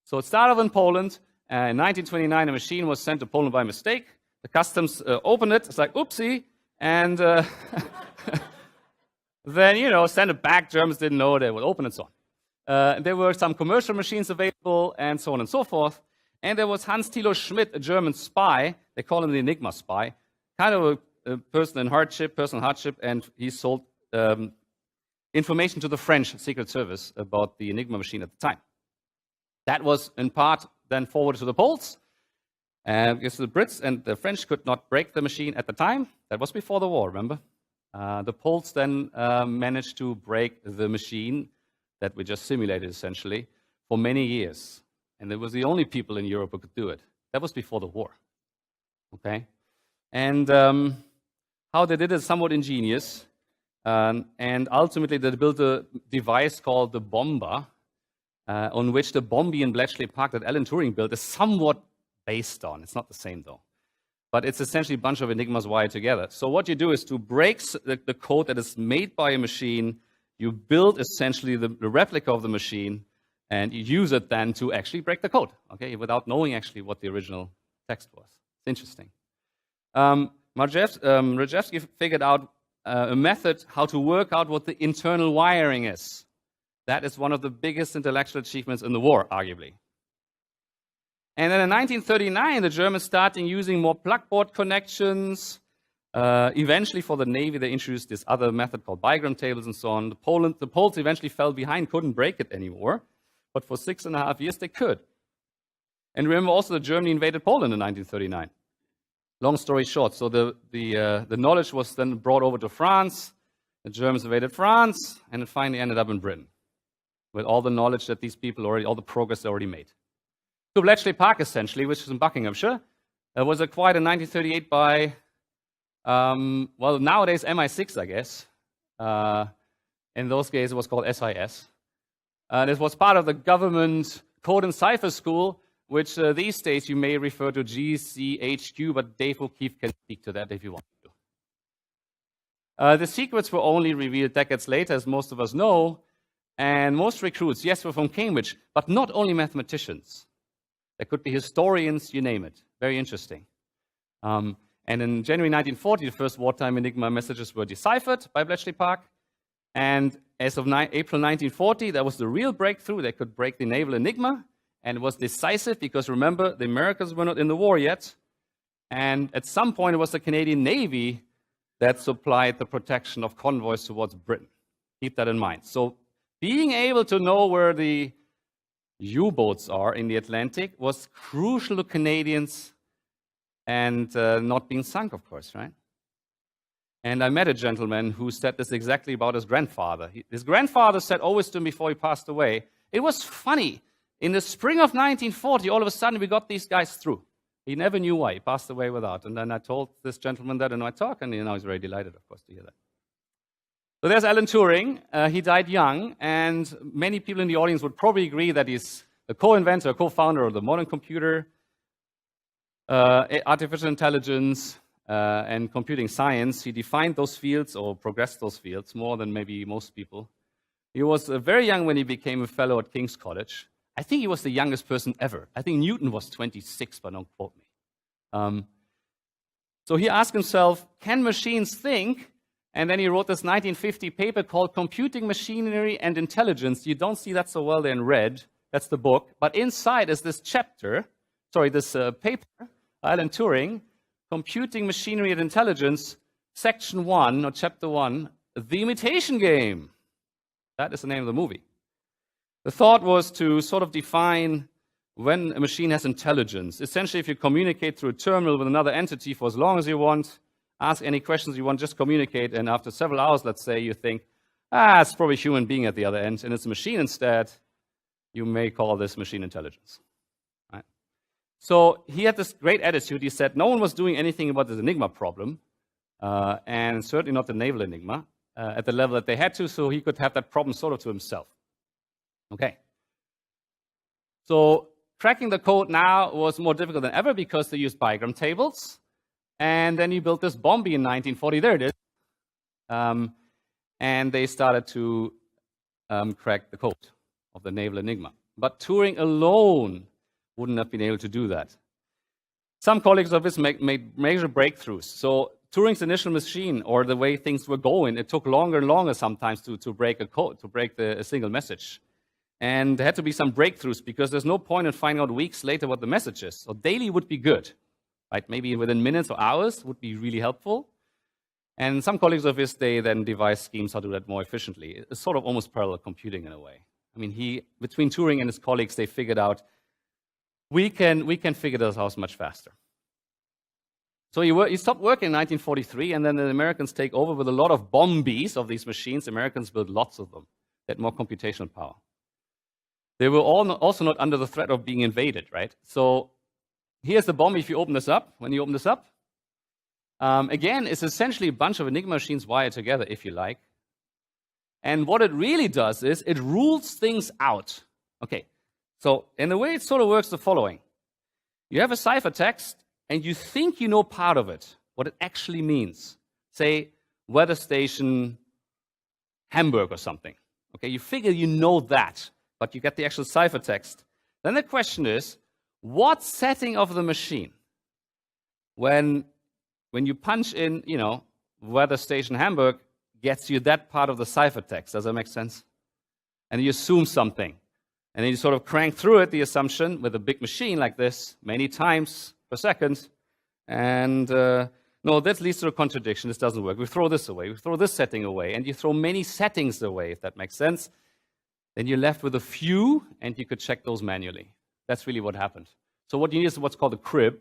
So it started in Poland. In 1929, a machine was sent to Poland by mistake. The customs opened it. It's like, oopsie. And then, send it back. Germans didn't know they would open and so on. There were some commercial machines available and so on and so forth. And there was Hans Thilo Schmidt, a German spy. They call him the Enigma spy. Kind of a person in personal hardship. And he sold information to the French Secret Service about the Enigma machine at the time. That was in part then forwarded to the Poles, because the Brits and the French could not break the machine at the time. That was before the war, remember? The Poles then managed to break the machine that we just simulated, essentially, for many years. And they was the only people in Europe who could do it. That was before the war. Okay? And how they did it is somewhat ingenious. And ultimately, they built a device called the bomber, on which the Bombi in Bletchley Park that Alan Turing built is somewhat based on. It's not the same, though. But it's essentially a bunch of enigmas wired together. So what you do is to break the code that is made by a machine, you build essentially the replica of the machine, and you use it then to actually break the code, okay, without knowing actually what the original text was. It's interesting. Rajewski figured out a method how to work out what the internal wiring is. That is one of the biggest intellectual achievements in the war, arguably. And then in 1939, the Germans started using more plugboard connections. Eventually, for the Navy, they introduced this other method called bigram tables and so on. The Poles eventually fell behind, couldn't break it anymore. But for 6.5 years, they could. And remember also that Germany invaded Poland in 1939. Long story short, so the knowledge was then brought over to France. The Germans invaded France, and it finally ended up in Britain, with all the knowledge that these people already, all the progress they already made. So Bletchley Park, essentially, which is in Buckinghamshire, was acquired in 1938 by, well, nowadays MI6, I guess. In those days, it was called SIS. This was part of the government code and cipher school, which these days you may refer to GCHQ, but Dave O'Keefe can speak to that if you want to. The secrets were only revealed decades later, as most of us know, and most recruits, yes, were from Cambridge, but not only mathematicians. There could be historians, you name it. Very interesting. And in January 1940, the first wartime Enigma messages were deciphered by Bletchley Park. And as of April 1940, that was the real breakthrough. They could break the naval Enigma. And it was decisive because, remember, the Americans were not in the war yet. And at some point, it was the Canadian Navy that supplied the protection of convoys towards Britain. Keep that in mind. So being able to know where the U-boats are in the Atlantic was crucial to Canadians, and not being sunk, of course, right? And I met a gentleman who said this exactly about his grandfather. His grandfather said always to him before he passed away, it was funny. In the spring of 1940, all of a sudden we got these guys through. He never knew why. He passed away without. And then I told this gentleman that in my talk, and he's very delighted, of course, to hear that. So there's Alan Turing. He died young, and many people in the audience would probably agree that he's the co-inventor, co-founder of the modern computer, artificial intelligence, and computing science. He defined those fields or progressed those fields more than maybe most people. He was very young when he became a fellow at King's College. I think he was the youngest person ever. I think Newton was 26, but don't quote me. So he asked himself, can machines think? And then he wrote this 1950 paper called Computing Machinery and Intelligence. You don't see that so well there in red. That's the book. But inside is this paper, Alan Turing, Computing Machinery and Intelligence, Section 1, or Chapter 1, The Imitation Game. That is the name of the movie. The thought was to sort of define when a machine has intelligence. Essentially, if you communicate through a terminal with another entity for as long as you want, ask any questions you want, just communicate, and after several hours, let's say, you think, it's probably a human being at the other end, and it's a machine instead, you may call this machine intelligence. Right? So he had this great attitude. He said no one was doing anything about this Enigma problem, and certainly not the naval Enigma, at the level that they had to, so he could have that problem sort of to himself. Okay. So cracking the code now was more difficult than ever because they used bigram tables. And then he built this Bombi in 1940. There it is. And they started to crack the code of the naval Enigma. But Turing alone wouldn't have been able to do that. Some colleagues of his made major breakthroughs. So Turing's initial machine, or the way things were going, it took longer and longer sometimes to break a code, to break a single message. And there had to be some breakthroughs because there's no point in finding out weeks later what the message is. So daily would be good, right? Maybe within minutes or hours would be really helpful. And some colleagues of his, they then devised schemes how to do that more efficiently. It's sort of almost parallel computing in a way. I mean, between Turing and his colleagues, they figured out we can figure this out much faster. So he stopped working in 1943, and then the Americans take over with a lot of bombies of these machines. Americans built lots of them. They had more computational power. They were also not under the threat of being invaded, right? So here's the bomb if you open this up. When you open this up, again, it's essentially a bunch of Enigma machines wired together, if you like. And what it really does is it rules things out. Okay, so in the way it sort of works the following. You have a ciphertext, and you think you know part of it, what it actually means. Say, weather station Hamburg or something. Okay, you figure you know that, but you get the actual ciphertext. Then the question is, what setting of the machine, when you punch in, weather station Hamburg, gets you that part of the ciphertext? Does that make sense? And you assume something. And then you sort of crank through it, the assumption, with a big machine like this, many times per second. And no, that leads to a contradiction. This doesn't work. We throw this away. We throw this setting away. And you throw many settings away, if that makes sense. Then you're left with a few, and you could check those manually. That's really what happened. So what you need is what's called a crib.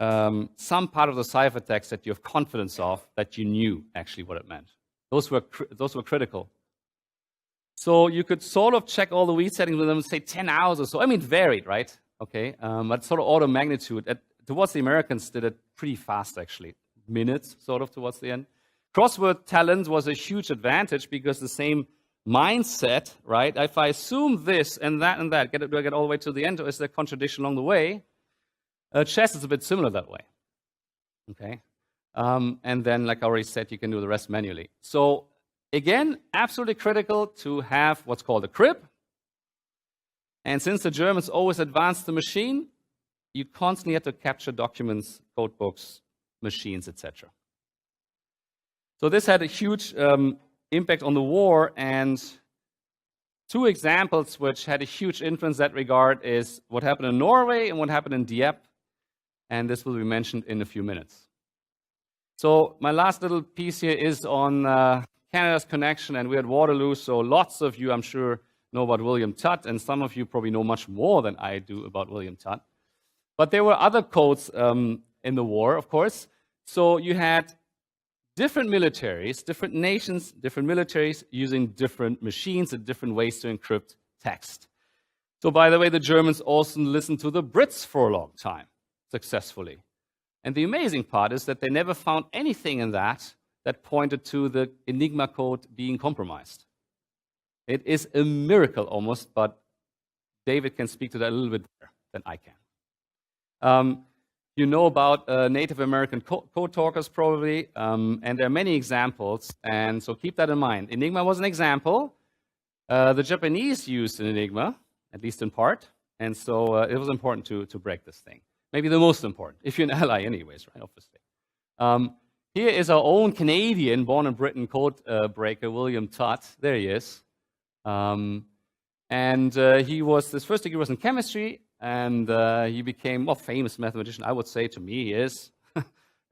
Some part of the ciphertext that you have confidence of that you knew actually what it meant. Those were critical. So you could sort of check all the weed settings with them, say 10 hours or so. I mean, it varied, right? Okay, but sort of order of magnitude. Towards the Americans, did it pretty fast, actually. Minutes, sort of, towards the end. Crossword talent was a huge advantage because the same mindset, right? If I assume this and that, do I get all the way to the end, or is there a contradiction along the way? Chess is a bit similar that way. Okay, and then, like I already said, you can do the rest manually. So again, absolutely critical to have what's called a crib. And since the Germans always advanced the machine, you constantly had to capture documents, code books, machines, etc. So this had a huge impact on the war, and two examples which had a huge influence in that regard is what happened in Norway and what happened in Dieppe, and this will be mentioned in a few minutes. So my last little piece here is on Canada's connection, and we're at Waterloo, so lots of you, I'm sure, know about William Tutt, and some of you probably know much more than I do about William Tutt. But there were other codes in the war, of course. So you had different militaries, different nations, different militaries using different machines and different ways to encrypt text. So by the way, the Germans also listened to the Brits for a long time, successfully. And the amazing part is that they never found anything in that pointed to the Enigma code being compromised. It is a miracle almost, but David can speak to that a little bit better than I can. You know about Native American code talkers probably, and there are many examples, and so keep that in mind. Enigma was an example. The Japanese used an Enigma, at least in part, and so it was important to break this thing. Maybe the most important, if you're an ally anyways, right, obviously. Here is our own Canadian, born in Britain, code breaker, William Tutt. There he is. And his first degree was in chemistry, and he became a famous mathematician, I would say, to me, he is.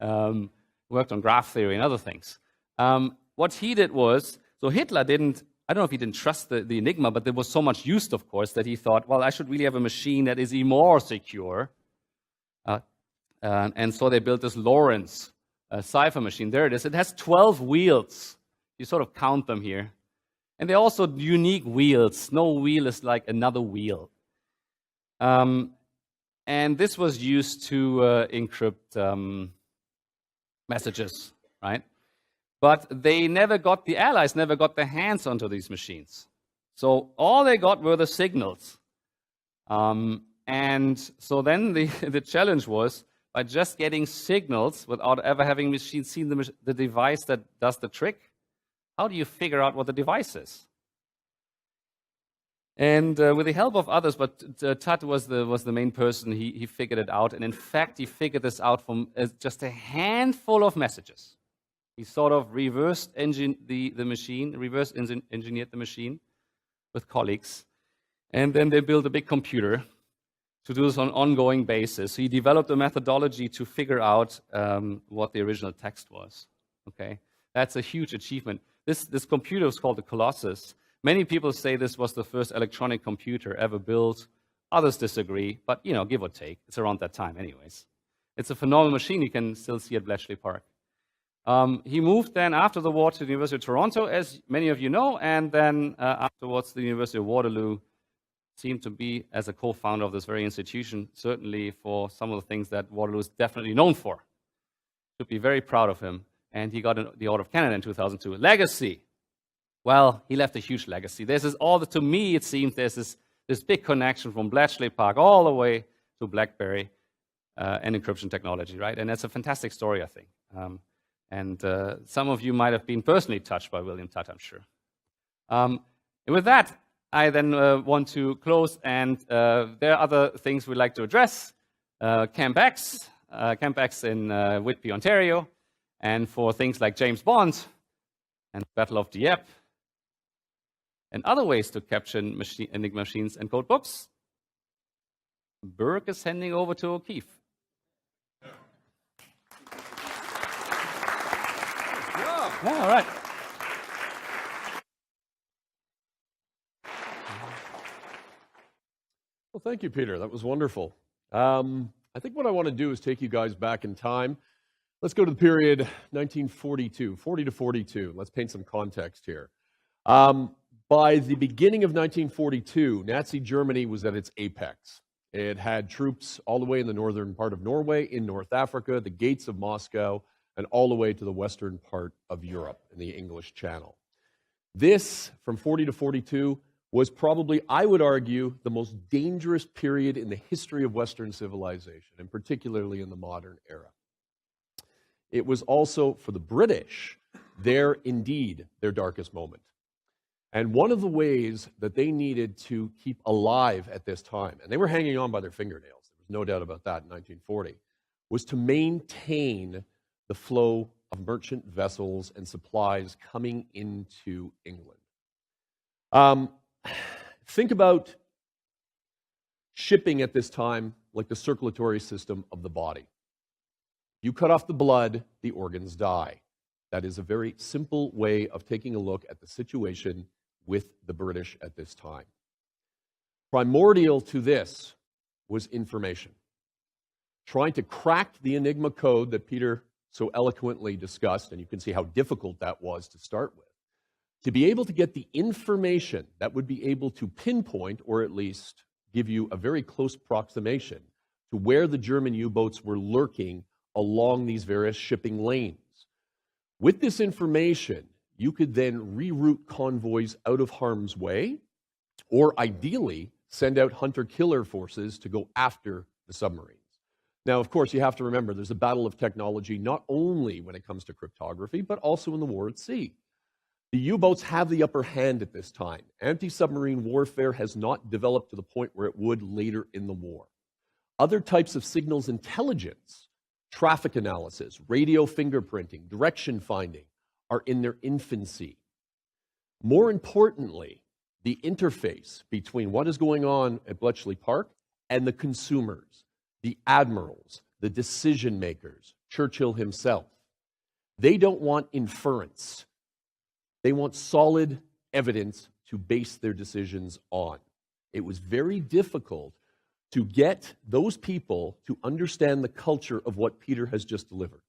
Worked on graph theory and other things. What he did was, so Hitler didn't, I don't know if he didn't trust the Enigma, but there was so much used, of course, that he thought, well, I should really have a machine that is even more secure. And so they built this Lawrence cipher machine. There it is. It has 12 wheels. You sort of count them here. And they're also unique wheels. No wheel is like another wheel. And this was used to encrypt messages, right? But the Allies never got their hands onto these machines. So all they got were the signals. And so then the challenge was, by just getting signals without ever having seen the device that does the trick, how do you figure out what the device is? And with the help of others, but Tutt was the main person, he figured it out. And in fact, he figured this out from just a handful of messages. He sort of reverse engineered the machine with colleagues. And then they built a big computer to do this on an ongoing basis. So he developed a methodology to figure out what the original text was. Okay, that's a huge achievement. This computer was called the Colossus. Many people say this was the first electronic computer ever built. Others disagree, but give or take, it's around that time anyways. It's a phenomenal machine you can still see at Bletchley Park. He moved then after the war to the University of Toronto, as many of you know, and then afterwards the University of Waterloo, seemed to be as a co-founder of this very institution, certainly for some of the things that Waterloo is definitely known for. Should be very proud of him. And he got the Order of Canada in 2002. Legacy. Well, he left a huge legacy. To me, it seems there's this big connection from Bletchley Park all the way to Blackberry and encryption technology, right? And that's a fantastic story, I think. And some of you might have been personally touched by William Tutt, I'm sure. And with that, I then want to close, and there are other things we'd like to address. Camp X in Whitby, Ontario, and for things like James Bond and Battle of Dieppe, and other ways to capture Enigma machines and code books, Berg is handing over to OKeefe. Yeah, all right. Well, thank you, Peter. That was wonderful. I think what I want to do is take you guys back in time. Let's go to the period 1942, 40 to 42. Let's paint some context here. By the beginning of 1942, Nazi Germany was at its apex. It had troops all the way in the northern part of Norway, in North Africa, the gates of Moscow, and all the way to the western part of Europe in the English Channel. This, from 40 to 42, was probably, I would argue, the most dangerous period in the history of Western civilization, and particularly in the modern era. It was also, for the British, their darkest moment. And one of the ways that they needed to keep alive at this time, and they were hanging on by their fingernails, there was no doubt about that in 1940, was to maintain the flow of merchant vessels and supplies coming into England. Think about shipping at this time like the circulatory system of the body. You cut off the blood, the organs die. That is a very simple way of taking a look at the situation with the British at this time. Primordial to this was information. Trying to crack the Enigma code that Peter so eloquently discussed, and you can see how difficult that was to start with, to be able to get the information that would be able to pinpoint, or at least give you a very close approximation to where the German U-boats were lurking along these various shipping lanes. With this information, you could then reroute convoys out of harm's way, or ideally, send out hunter-killer forces to go after the submarines. Now, of course, you have to remember there's a battle of technology not only when it comes to cryptography, but also in the war at sea. The U-boats have the upper hand at this time. Anti-submarine warfare has not developed to the point where it would later in the war. Other types of signals intelligence, traffic analysis, radio fingerprinting, direction finding, are in their infancy. More importantly, the interface between what is going on at Bletchley Park and the consumers, the admirals, the decision makers, Churchill himself. They don't want inference. They want solid evidence to base their decisions on. It was very difficult to get those people to understand the culture of what Peter has just delivered.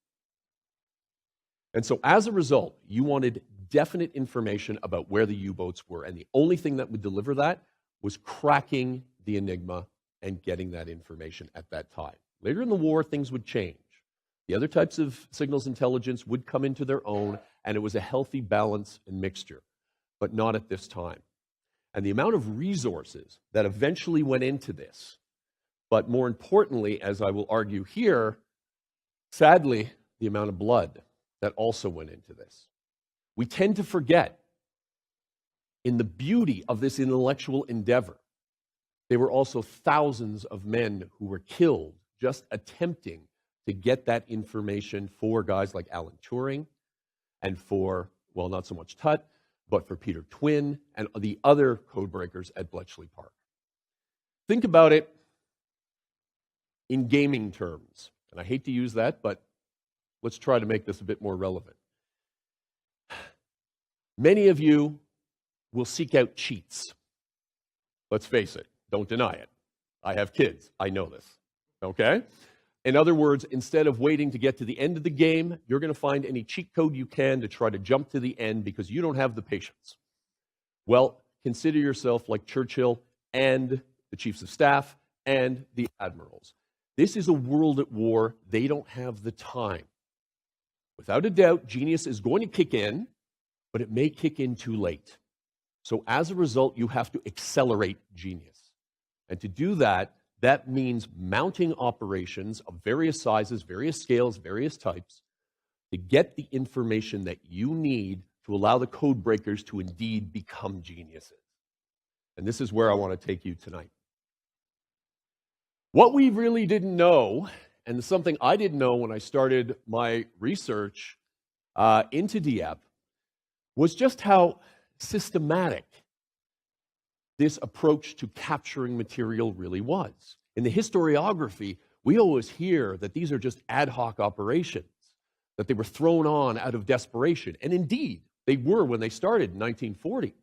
And so as a result, you wanted definite information about where the U-boats were, and the only thing that would deliver that was cracking the Enigma and getting that information at that time. Later in the war, things would change. The other types of signals intelligence would come into their own, and it was a healthy balance and mixture, but not at this time. And the amount of resources that eventually went into this, but more importantly, as I will argue here, sadly, the amount of blood that also went into this. We tend to forget, in the beauty of this intellectual endeavor, there were also thousands of men who were killed just attempting to get that information for guys like Alan Turing and for, well, not so much Tutt, but for Peter Twin and the other codebreakers at Bletchley Park. Think about it in gaming terms. And I hate to use that, but let's try to make this a bit more relevant. Many of you will seek out cheats. Let's face it, don't deny it. I have kids, I know this, okay? In other words, instead of waiting to get to the end of the game, you're going to find any cheat code you can to try to jump to the end because you don't have the patience. Well, consider yourself like Churchill and the chiefs of staff and the admirals. This is a world at war. They don't have the time. Without a doubt, genius is going to kick in, but it may kick in too late. So as a result, you have to accelerate genius. And to do that, that means mounting operations of various sizes, various scales, various types, to get the information that you need to allow the code breakers to indeed become geniuses. And this is where I want to take you tonight. What we really didn't know, and something I didn't know when I started my research into Dieppe, was just how systematic this approach to capturing material really was. In the historiography, we always hear that these are just ad hoc operations, that they were thrown on out of desperation. And indeed, they were when they started in 1940.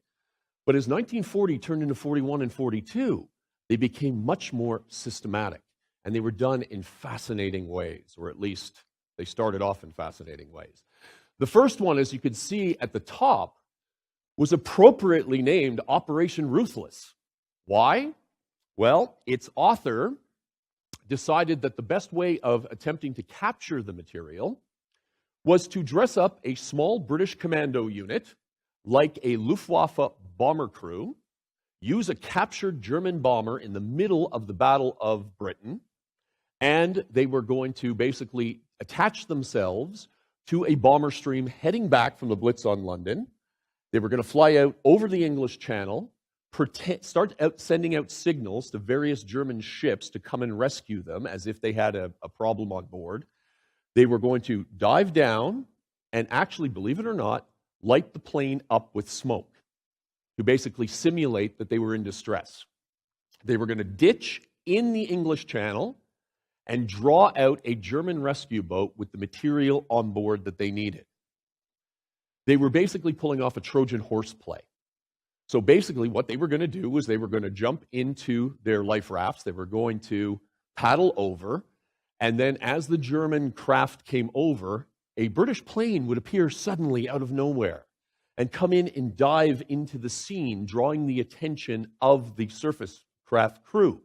But as 1940 turned into 41 and 42, they became much more systematic. And they were done in fascinating ways, or at least they started off in fascinating ways. The first one, as you can see at the top, was appropriately named Operation Ruthless. Why? Well, its author decided that the best way of attempting to capture the material was to dress up a small British commando unit like a Luftwaffe bomber crew, use a captured German bomber in the middle of the Battle of Britain, and they were going to basically attach themselves to a bomber stream heading back from the Blitz on London. They were going to fly out over the English Channel, start sending out signals to various German ships to come and rescue them as if they had a problem on board. They were going to dive down and actually, believe it or not, light the plane up with smoke to basically simulate that they were in distress. They were going to ditch in the English Channel and draw out a German rescue boat with the material on board that they needed. They were basically pulling off a Trojan horse play. So basically what they were going to do was they were going to jump into their life rafts, they were going to paddle over, and then as the German craft came over, a British plane would appear suddenly out of nowhere and come in and dive into the scene, drawing the attention of the surface craft crew.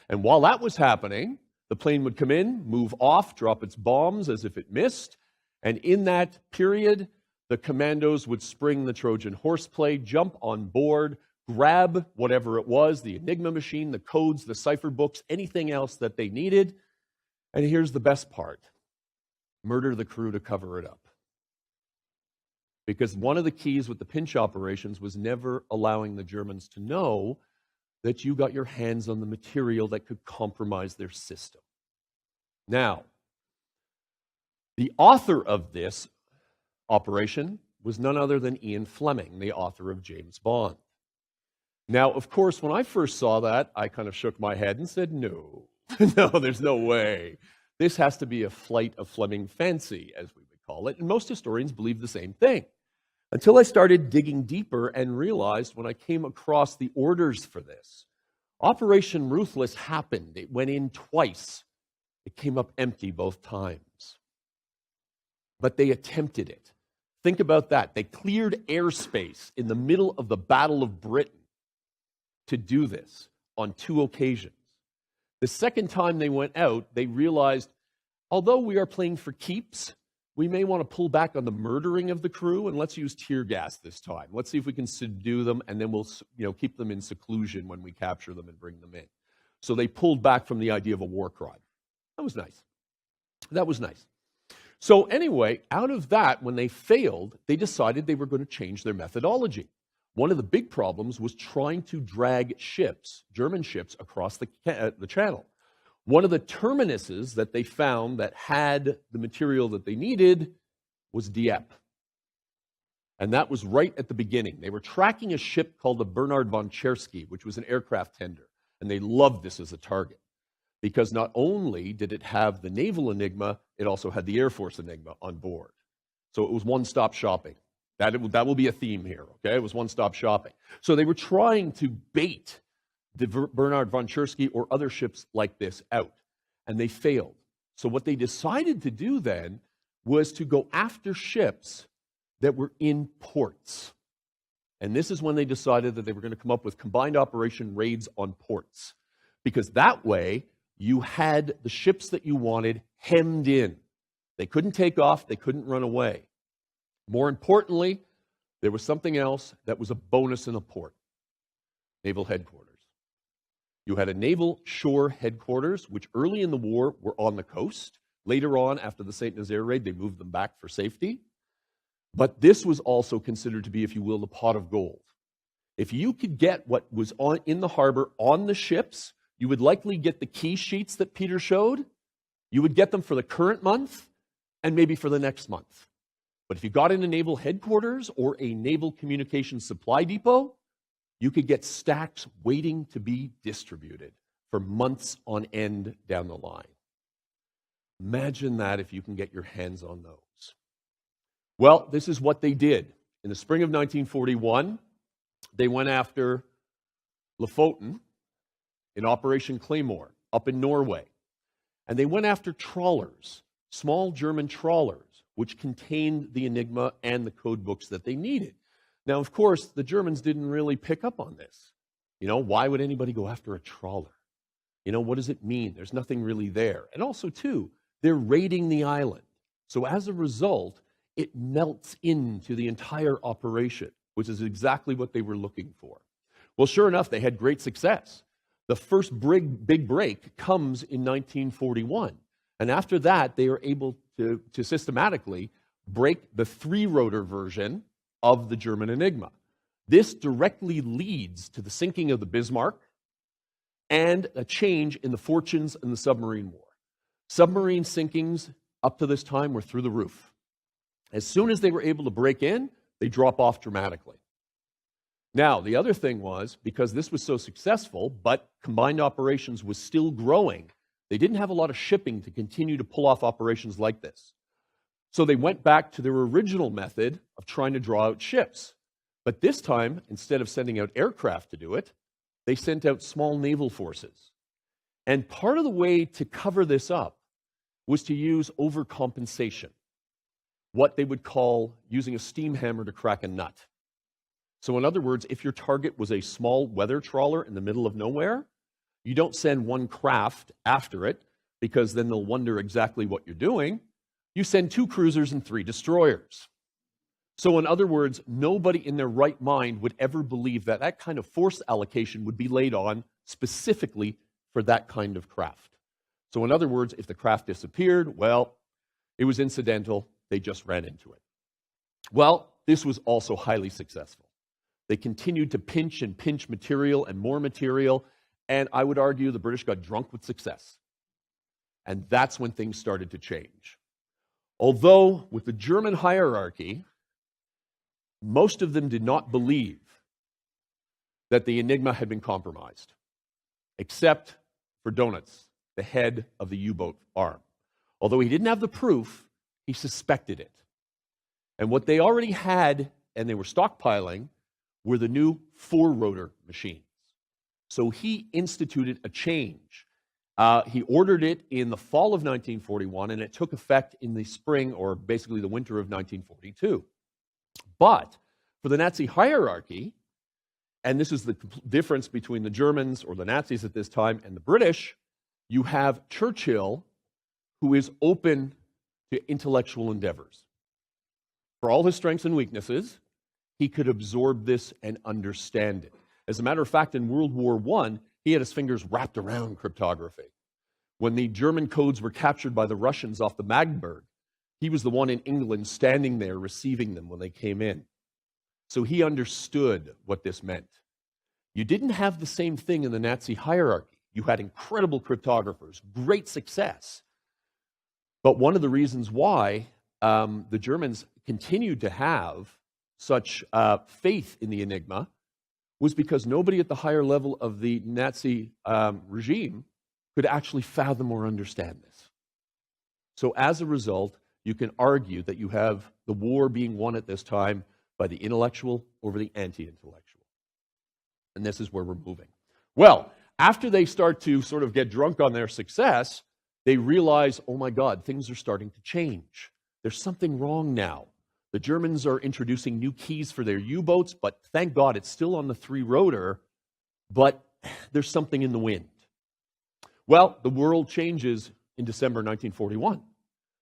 And while that was happening, the plane would come in, move off, drop its bombs as if it missed, and in that period, the commandos would spring the Trojan horse play, jump on board, grab whatever it was, the Enigma machine, the codes, the cipher books, anything else that they needed. And here's the best part: murder the crew to cover it up. Because one of the keys with the pinch operations was never allowing the Germans to know that you got your hands on the material that could compromise their system. Now, the author of this operation was none other than Ian Fleming, the author of James Bond. Now, of course, when I first saw that, I kind of shook my head and said, no, no, there's no way. This has to be a flight of Fleming fancy, as we would call it, and most historians believe the same thing. Until I started digging deeper and realized when I came across the orders for this, Operation Ruthless happened. It went in twice. It came up empty both times. But they attempted it. Think about that. They cleared airspace in the middle of the Battle of Britain to do this on 2 occasions. The second time they went out, they realized, although we are playing for keeps, we may want to pull back on the murdering of the crew, and let's use tear gas this time. Let's see if we can subdue them, and then we'll keep them in seclusion when we capture them and bring them in. So they pulled back from the idea of a war crime. That was nice. That was nice. So anyway, out of that, when they failed, they decided they were going to change their methodology. One of the big problems was trying to drag ships, German ships, across the channel. One of the terminuses that they found that had the material that they needed was Dieppe. And that was right at the beginning. They were tracking a ship called the Bernard von Chersky, which was an aircraft tender. And they loved this as a target, because not only did it have the naval Enigma, it also had the Air Force Enigma on board. So it was one-stop shopping. That will be a theme here, okay? It was one-stop shopping. So they were trying to bait the Bernard von Cherski or other ships like this out, and they failed. So what they decided to do then was to go after ships that were in ports. And this is when they decided that they were going to come up with combined operation raids on ports. Because that way, you had the ships that you wanted hemmed in. They couldn't take off, they couldn't run away. More importantly, there was something else that was a bonus in a port. Naval headquarters. You had a naval shore headquarters, which early in the war were on the coast. Later on, after the St. Nazaire raid, they moved them back for safety. But this was also considered to be, if you will, the pot of gold. If you could get what was in the harbor on the ships, you would likely get the key sheets that Peter showed. You would get them for the current month and maybe for the next month. But if you got in a naval headquarters or a naval communications supply depot, you could get stacks waiting to be distributed for months on end down the line. Imagine that if you can get your hands on those. Well, this is what they did. In the spring of 1941, they went after Lofoten in Operation Claymore up in Norway. And they went after trawlers, small German trawlers, which contained the Enigma and the code books that they needed. Now, of course, the Germans didn't really pick up on this. You know, why would anybody go after a trawler? You know, what does it mean? There's nothing really there. And also, too, they're raiding the island. So as a result, it melts into the entire operation, which is exactly what they were looking for. Well, sure enough, they had great success. The first big break comes in 1941. And after that, they are able to systematically break the 3-rotor version of the German Enigma. This directly leads to the sinking of the Bismarck and a change in the fortunes in the submarine war. Submarine sinkings up to this time were through the roof. As soon as they were able to break in, they drop off dramatically. Now, the other thing was, because this was so successful, but combined operations was still growing, they didn't have a lot of shipping to continue to pull off operations like this. So they went back to their original method of trying to draw out ships. But this time, instead of sending out aircraft to do it, they sent out small naval forces. And part of the way to cover this up was to use overcompensation, what they would call using a steam hammer to crack a nut. So in other words, if your target was a small weather trawler in the middle of nowhere, you don't send one craft after it, because then they'll wonder exactly what you're doing. You send 2 cruisers and 3 destroyers. So in other words, nobody in their right mind would ever believe that that kind of force allocation would be laid on specifically for that kind of craft. So in other words, if the craft disappeared, well, it was incidental. They just ran into it. Well, this was also highly successful. They continued to pinch and pinch material and more material, and I would argue the British got drunk with success. And that's when things started to change. Although with the German hierarchy, most of them did not believe that the Enigma had been compromised, except for Donitz, the head of the U-boat arm. Although he didn't have the proof, he suspected it. And what they already had, and they were stockpiling, were the new 4-rotor machines. So he instituted a change. He ordered it in the fall of 1941, and it took effect in the spring, or basically the winter of 1942. But for the Nazi hierarchy, and this is the difference between the Germans, or the Nazis at this time, and the British, you have Churchill, who is open to intellectual endeavors. For all his strengths and weaknesses, he could absorb this and understand it. As a matter of fact, in World War I, he had his fingers wrapped around cryptography. When the German codes were captured by the Russians off the Berg, he was the one in England standing there receiving them when they came in. So he understood what this meant. You didn't have the same thing in the Nazi hierarchy. You had incredible cryptographers, great success. But one of the reasons why the Germans continued to have such faith in the Enigma was because nobody at the higher level of the Nazi regime could actually fathom or understand this. So as a result, you can argue that you have the war being won at this time, by the intellectual over the anti-intellectual. And this is where we're moving. Well, after they start to sort of get drunk on their success, they realize, oh my God, things are starting to change. There's something wrong now. The Germans are introducing new keys for their U-boats, but thank God it's still on the three-rotor, but there's something in the wind. Well, the world changes in December 1941.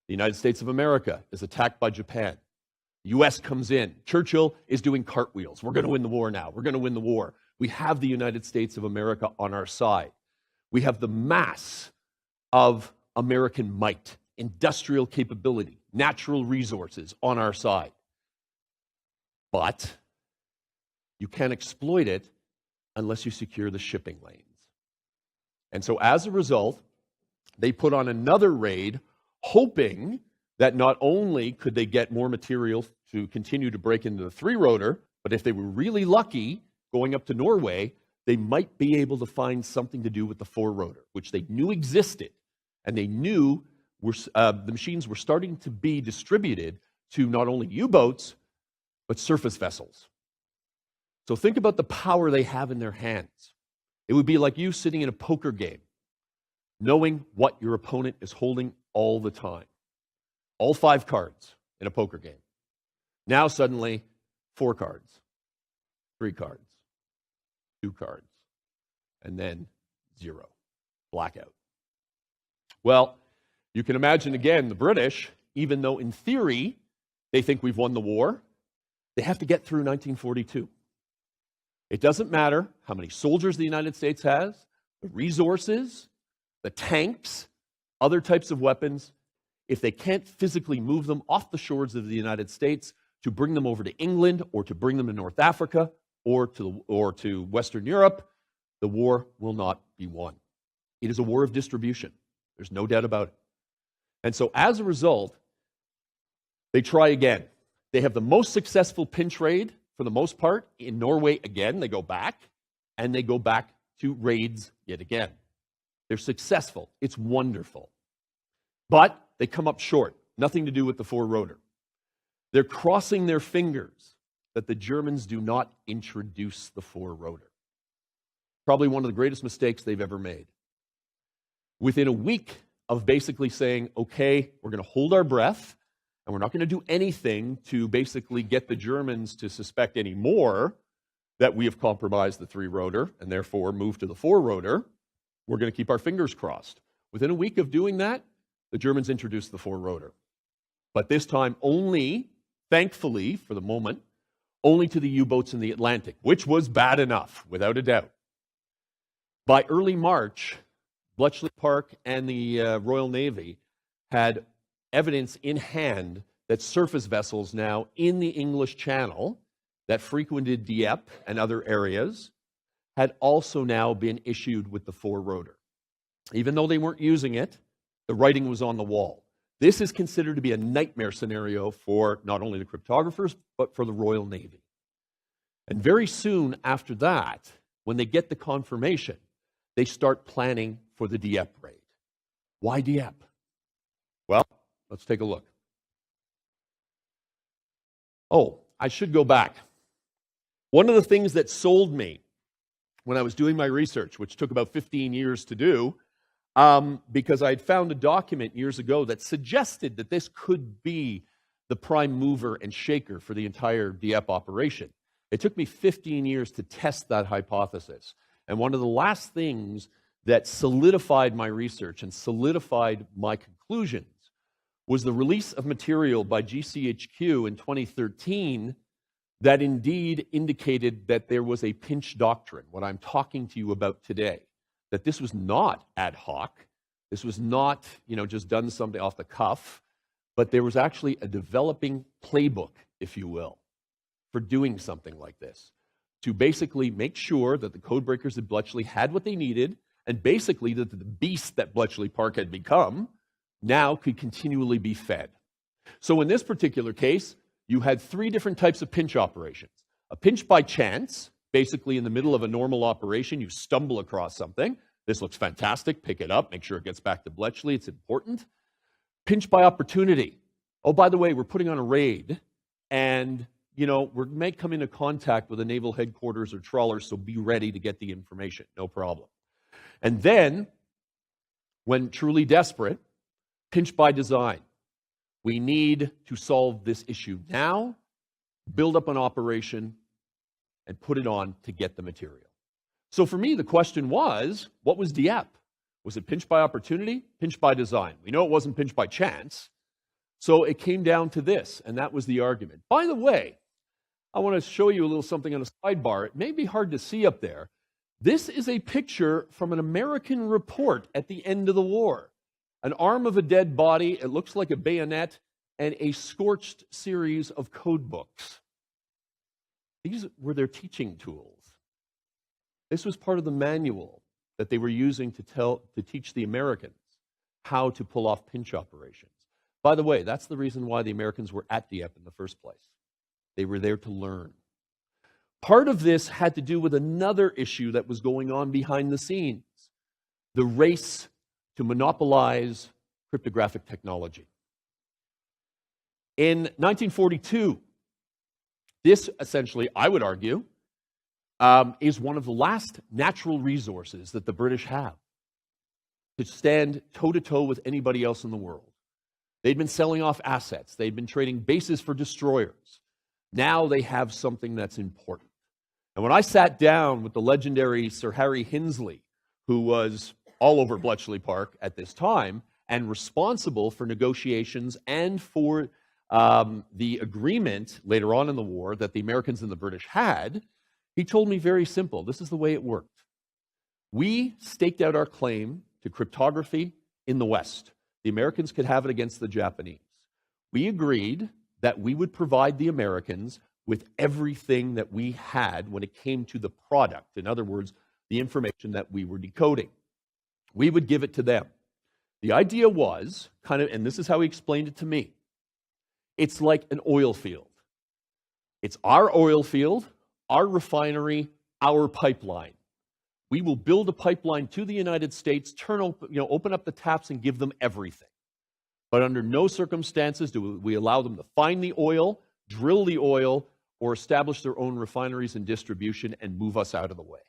The United States of America is attacked by Japan. The U.S. comes in. Churchill is doing cartwheels. We're going to win the war now. We're going to win the war. We have the United States of America on our side. We have the mass of American might, industrial capability, natural resources on our side. But you can't exploit it unless you secure the shipping lanes. And so as a result, they put on another raid, hoping that not only could they get more material to continue to break into the three-rotor, but if they were really lucky, going up to Norway, they might be able to find something to do with the four-rotor, which they knew existed, and they knew the machines were starting to be distributed to not only U-boats, but surface vessels. So think about the power they have in their hands. It would be like you sitting in a poker game, knowing what your opponent is holding all the time. All 5 cards in a poker game. Now suddenly, 4 cards, 3 cards, 2 cards, and then 0. Blackout. Well, you can imagine again the British, even though in theory they think we've won the war, they have to get through 1942. It doesn't matter how many soldiers the United States has, the resources, the tanks, other types of weapons. If they can't physically move them off the shores of the United States to bring them over to England or to bring them to North Africa or to Western Europe, the war will not be won. It is a war of distribution. There's no doubt about it. And so as a result, they try again. They have the most successful pinch raid, for the most part, in Norway again. They go back, and they go back to raids yet again. They're successful. It's wonderful. But they come up short. Nothing to do with the four-rotor. They're crossing their fingers that the Germans do not introduce the four-rotor. Probably one of the greatest mistakes they've ever made. Within a week of basically saying, okay, we're going to hold our breath, and we're not going to do anything to basically get the Germans to suspect any more that we have compromised the three-rotor and therefore moved to the four-rotor, we're going to keep our fingers crossed. Within a week of doing that, the Germans introduced the four-rotor. But this time only, thankfully, for the moment, only to the U-boats in the Atlantic, which was bad enough, without a doubt. By early March, Bletchley Park and the Royal Navy had evidence in hand that surface vessels now in the English Channel that frequented Dieppe and other areas had also now been issued with the four-rotor. Even though they weren't using it, the writing was on the wall. This is considered to be a nightmare scenario for not only the cryptographers, but for the Royal Navy. And very soon after that, when they get the confirmation, they start planning for the Dieppe raid. Why Dieppe? Well, let's take a look. Oh, I should go back. One of the things that sold me when I was doing my research, which took about 15 years to do, because I had found a document years ago that suggested that this could be the prime mover and shaker for the entire Dieppe operation. It took me 15 years to test that hypothesis. And one of the last things that solidified my research and solidified my conclusions was the release of material by GCHQ in 2013 that indeed indicated that there was a pinch doctrine, what I'm talking to you about today. That this was not ad hoc, this was not, just done something off the cuff, but there was actually a developing playbook, if you will, for doing something like this, to basically make sure that the codebreakers at Bletchley had what they needed, and basically that the beast that Bletchley Park had become now could continually be fed. So in this particular case, you had 3 different types of pinch operations. A pinch by chance, basically in the middle of a normal operation, you stumble across something. This looks fantastic. Pick it up. Make sure it gets back to Bletchley. It's important. Pinch by opportunity. Oh, by the way, we're putting on a raid, and, we may come into contact with a naval headquarters or trawler, so be ready to get the information, no problem. And then, when truly desperate, pinch by design. We need to solve this issue now, build up an operation, and put it on to get the material. So for me, the question was, what was Dieppe? Was it pinch by opportunity, pinch by design? We know it wasn't pinch by chance. So it came down to this, and that was the argument. By the way, I want to show you a little something on a sidebar. It may be hard to see up there. This is a picture from an American report at the end of the war. An arm of a dead body, it looks like a bayonet, and a scorched series of code books. These were their teaching tools. This was part of the manual that they were using to teach the Americans how to pull off pinch operations. By the way, that's the reason why the Americans were at Dieppe in the first place. They were there to learn. Part of this had to do with another issue that was going on behind the scenes, the race to monopolize cryptographic technology. In 1942, this essentially, I would argue, is one of the last natural resources that the British have to stand toe-to-toe with anybody else in the world. They'd been selling off assets. They'd been trading bases for destroyers. Now they have something that's important. And when I sat down with the legendary Sir Harry Hinsley, who was all over Bletchley Park at this time and responsible for negotiations and for the agreement later on in the war that the Americans and the British had, he told me very simple, this is the way it worked. We staked out our claim to cryptography in the West. The Americans could have it against the Japanese. We agreed that we would provide the Americans with everything that we had when it came to the product. In other words, the information that we were decoding. We would give it to them. The idea was, and this is how he explained it to me, it's like an oil field. It's our oil field, our refinery, our pipeline. We will build a pipeline to the United States, open up the taps and give them everything. But under no circumstances do we allow them to find the oil, drill the oil, or establish their own refineries and distribution and move us out of the way.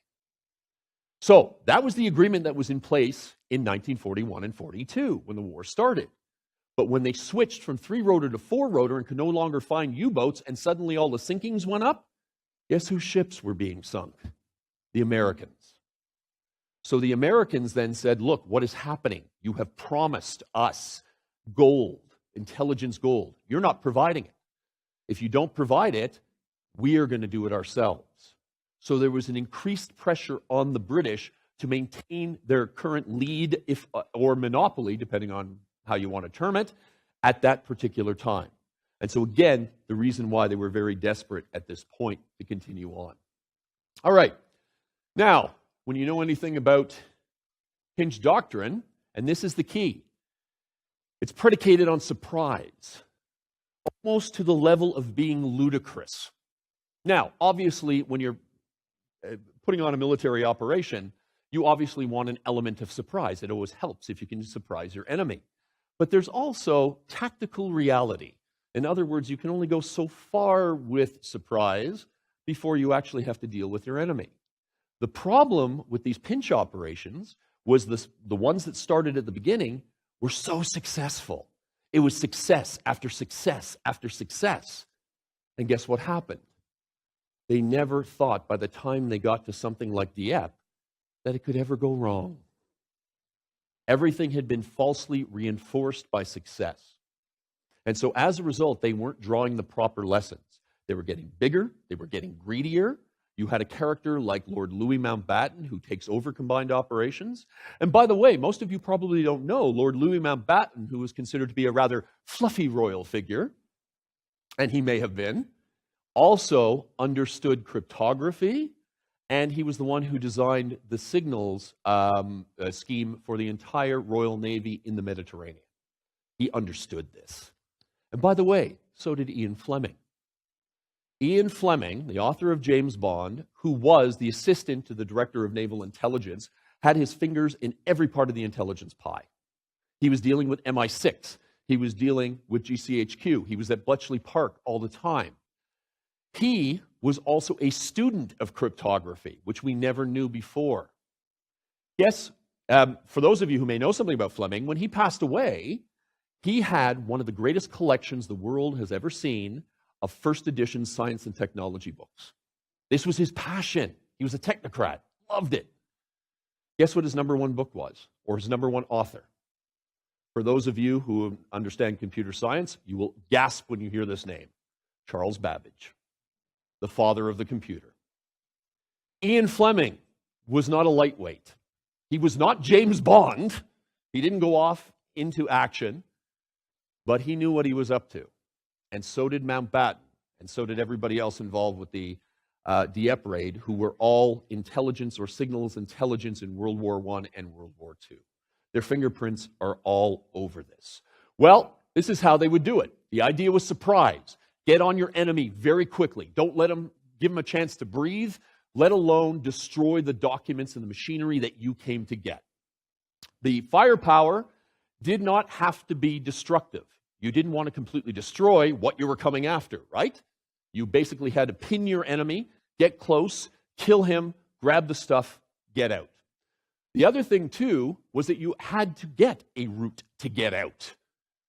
So that was the agreement that was in place in 1941 and 42 when the war started. But when they switched from 3-rotor to 4-rotor and could no longer find U-boats and suddenly all the sinkings went up, guess whose ships were being sunk? The Americans. So the Americans then said, look, what is happening? You have promised us gold, intelligence gold. You're not providing it. If you don't provide it, we are going to do it ourselves. So there was an increased pressure on the British to maintain their current lead or monopoly, depending on how you want to term it, at that particular time. And so again, the reason why they were very desperate at this point to continue on. All right. Now, when you know anything about pinch doctrine, and this is the key, it's predicated on surprise, almost to the level of being ludicrous. Now, obviously, when you're putting on a military operation, you obviously want an element of surprise. It always helps if you can surprise your enemy. But there's also tactical reality. In other words, you can only go so far with surprise before you actually have to deal with your enemy. The problem with these pinch operations was the ones that started at the beginning were so successful. It was success after success after success. And guess what happened? They never thought by the time they got to something like Dieppe that it could ever go wrong. Everything had been falsely reinforced by success. And so as a result, they weren't drawing the proper lessons. They were getting bigger, they were getting greedier. You had a character like Lord Louis Mountbatten who takes over combined operations. And by the way, most of you probably don't know, Lord Louis Mountbatten, who was considered to be a rather fluffy royal figure, and he may have been, also understood cryptography, and he was the one who designed the signals scheme for the entire Royal Navy in the Mediterranean. He understood this. And by the way, so did Ian Fleming. Ian Fleming, the author of James Bond, who was the assistant to the director of naval intelligence, had his fingers in every part of the intelligence pie. He was dealing with MI6. He was dealing with GCHQ. He was at Bletchley Park all the time. He was also a student of cryptography, which we never knew before. Yes, for those of you who may know something about Fleming, when he passed away, he had one of the greatest collections the world has ever seen of first edition science and technology books. This was his passion. He was a technocrat, loved it. Guess what his #1 book was, or his #1 author? For those of you who understand computer science, you will gasp when you hear this name. Charles Babbage, the father of the computer. Ian Fleming was not a lightweight. He was not James Bond. He didn't go off into action, but he knew what he was up to. And so did Mountbatten, and so did everybody else involved with the Dieppe Raid, who were all intelligence or signals intelligence in World War I and World War II. Their fingerprints are all over this. Well, this is how they would do it. The idea was surprise. Get on your enemy very quickly. Don't give them a chance to breathe, let alone destroy the documents and the machinery that you came to get. The firepower did not have to be destructive. You didn't want to completely destroy what you were coming after, right? You basically had to pin your enemy, get close, kill him, grab the stuff, get out. The other thing, too, was that you had to get a route to get out.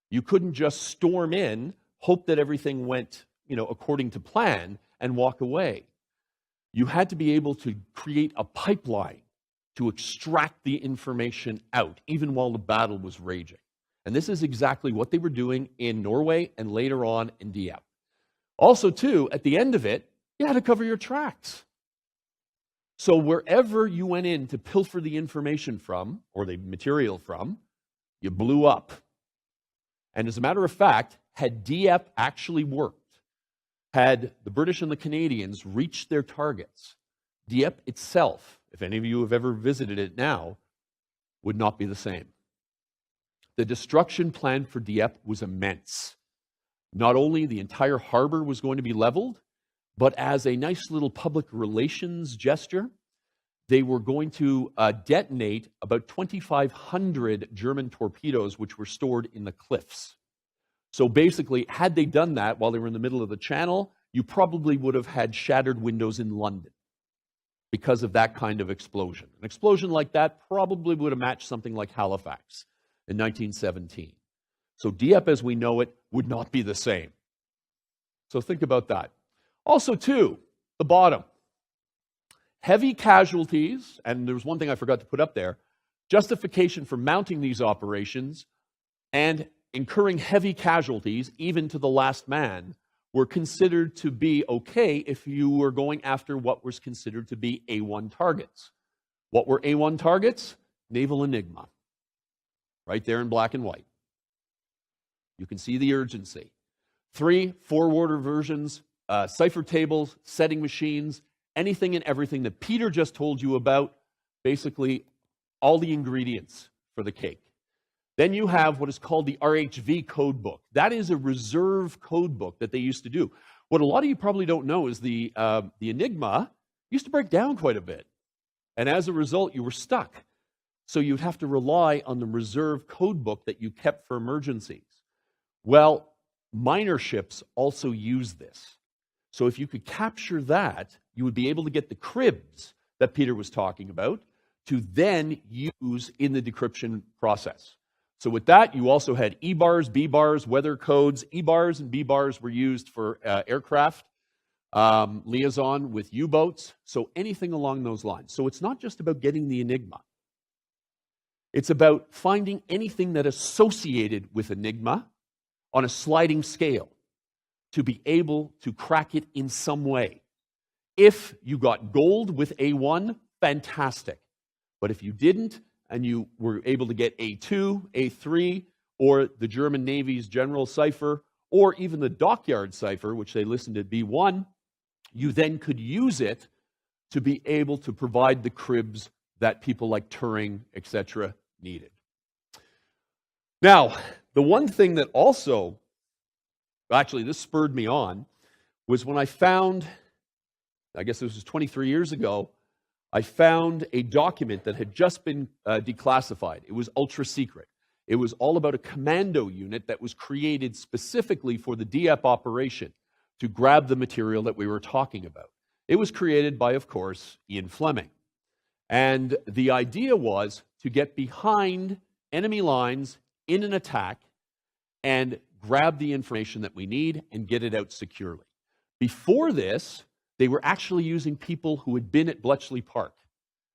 You couldn't just storm in, hope that everything went, according to plan, and walk away. You had to be able to create a pipeline to extract the information out, even while the battle was raging. And this is exactly what they were doing in Norway and later on in Dieppe. Also, too, at the end of it, you had to cover your tracks. So wherever you went in to pilfer the information from, or the material from, you blew up. And as a matter of fact, had Dieppe actually worked, had the British and the Canadians reached their targets, Dieppe itself, if any of you have ever visited it now, would not be the same. The destruction plan for Dieppe was immense. Not only the entire harbor was going to be leveled, but as a nice little public relations gesture, they were going to detonate about 2,500 German torpedoes, which were stored in the cliffs. So basically, had they done that while they were in the middle of the channel, you probably would have had shattered windows in London because of that kind of explosion. An explosion like that probably would have matched something like Halifax in 1917. So Dieppe, as we know it, would not be the same. So think about that. Also, too, the bottom. Heavy casualties, and there was one thing I forgot to put up there, justification for mounting these operations and incurring heavy casualties, even to the last man, were considered to be okay if you were going after what was considered to be A1 targets. What were A1 targets? Naval Enigma. Right there in black and white. You can see the urgency. 3 forwarder versions, cipher tables, setting machines, anything and everything that Peter just told you about, basically all the ingredients for the cake. Then you have what is called the RHV code book. That is a reserve code book that they used to do. What a lot of you probably don't know is the Enigma used to break down quite a bit. And as a result, you were stuck. So you'd have to rely on the reserve code book that you kept for emergencies. Well, minor ships also use this. So if you could capture that, you would be able to get the cribs that Peter was talking about to then use in the decryption process. So with that, you also had E-bars, B-bars, weather codes. E-bars and B-bars were used for aircraft liaison with U-boats, so anything along those lines. So it's not just about getting the Enigma. It's about finding anything that is associated with Enigma on a sliding scale to be able to crack it in some way. If you got gold with A1, fantastic. But if you didn't, and you were able to get A2, A3, or the German Navy's general cipher, or even the dockyard cipher, which they listed at B1, you then could use it to be able to provide the cribs that people like Turing, etc., needed. Now, the one thing that also, actually this spurred me on, was when I found, I guess this was 23 years ago, I found a document that had just been declassified. It was ultra secret. It was all about a commando unit that was created specifically for the Dieppe operation to grab the material that we were talking about. It was created by, of course, Ian Fleming. And the idea was to get behind enemy lines in an attack and grab the information that we need and get it out securely. Before this, they were actually using people who had been at Bletchley Park.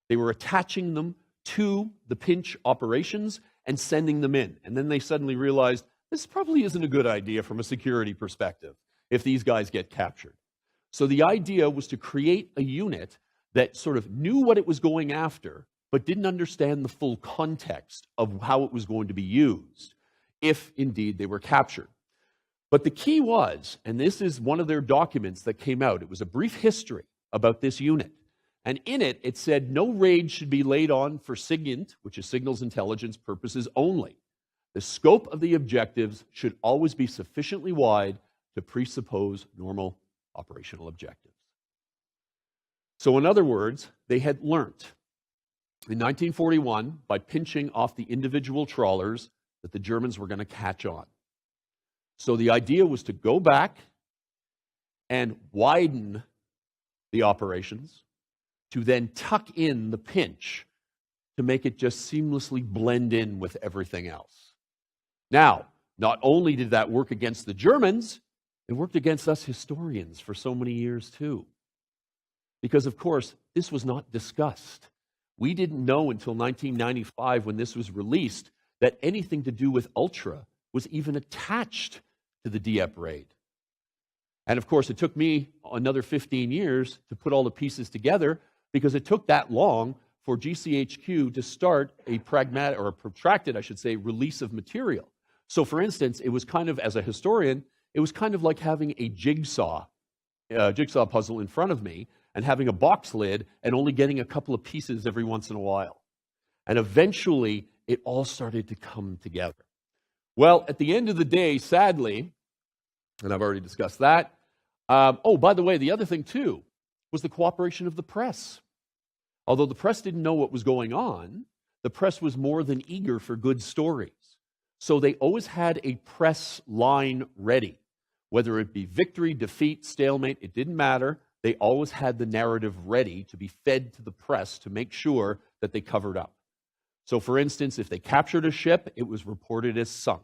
They were attaching them to the pinch operations and sending them in. And then they suddenly realized this probably isn't a good idea from a security perspective if these guys get captured. So the idea was to create a unit that sort of knew what it was going after, but didn't understand the full context of how it was going to be used, if indeed they were captured. But the key was, and this is one of their documents that came out, it was a brief history about this unit. And in it, it said no raid should be laid on for SIGINT, which is signals intelligence purposes only. The scope of the objectives should always be sufficiently wide to presuppose normal operational objectives. So in other words, they had learnt in 1941 by pinching off the individual trawlers that the Germans were going to catch on. So the idea was to go back and widen the operations, to then tuck in the pinch to make it just seamlessly blend in with everything else. Now, not only did that work against the Germans, it worked against us historians for so many years too. Because, of course, this was not discussed. We didn't know until 1995, when this was released, that anything to do with Ultra was even attached to the Dieppe Raid. And, of course, it took me another 15 years to put all the pieces together, because it took that long for GCHQ to start a pragmatic, or a protracted, I should say, release of material. So, for instance, it was kind of, as a historian, it was kind of like having a jigsaw puzzle in front of me and having a box lid and only getting a couple of pieces every once in a while. And eventually, it all started to come together. Well, at the end of the day, sadly, and I've already discussed that. Oh, by the way, the other thing, too, was the cooperation of the press. Although the press didn't know what was going on, the press was more than eager for good stories. So they always had a press line ready. Whether it be victory, defeat, stalemate, it didn't matter. They always had the narrative ready to be fed to the press to make sure that they covered up. So, for instance, if they captured a ship, it was reported as sunk.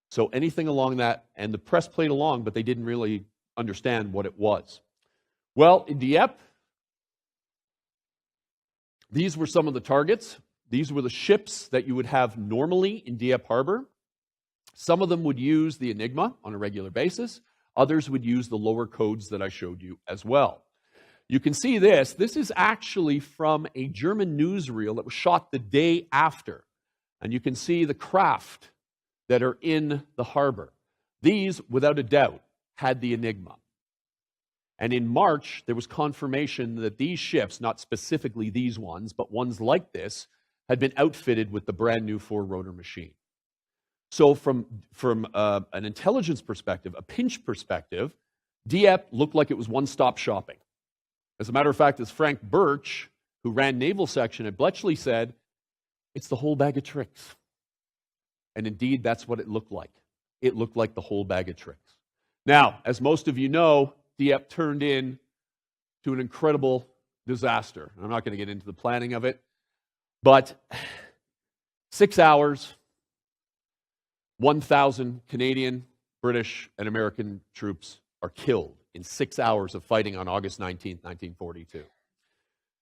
So anything along that, and the press played along, but they didn't really understand what it was. Well, in Dieppe, these were some of the targets. These were the ships that you would have normally in Dieppe Harbor. Some of them would use the Enigma on a regular basis. Others would use the lower codes that I showed you as well. You can see this. This is actually from a German newsreel that was shot the day after. And you can see the craft that are in the harbor. These, without a doubt, had the Enigma. And in March, there was confirmation that these ships, not specifically these ones, but ones like this, had been outfitted with the brand new 4-rotor machine. So from an intelligence perspective, a pinch perspective, Dieppe looked like it was one-stop shopping. As a matter of fact, as Frank Birch, who ran naval section at Bletchley, said, it's the whole bag of tricks. And indeed, that's what it looked like. It looked like the whole bag of tricks. Now, as most of you know, Dieppe turned into an incredible disaster. I'm not going to get into the planning of it, but 6 hours, 1,000 Canadian, British, and American troops are killed in 6 hours of fighting on August 19th, 1942.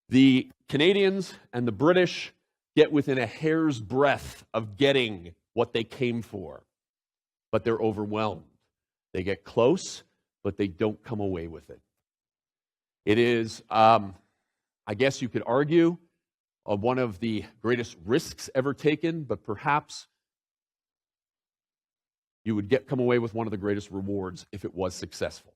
The Canadians and the British get within a hair's breadth of getting what they came for, but they're overwhelmed. They get close, but they don't come away with it. It is, I guess you could argue, one of the greatest risks ever taken, but perhaps you would come away with one of the greatest rewards if it was successful.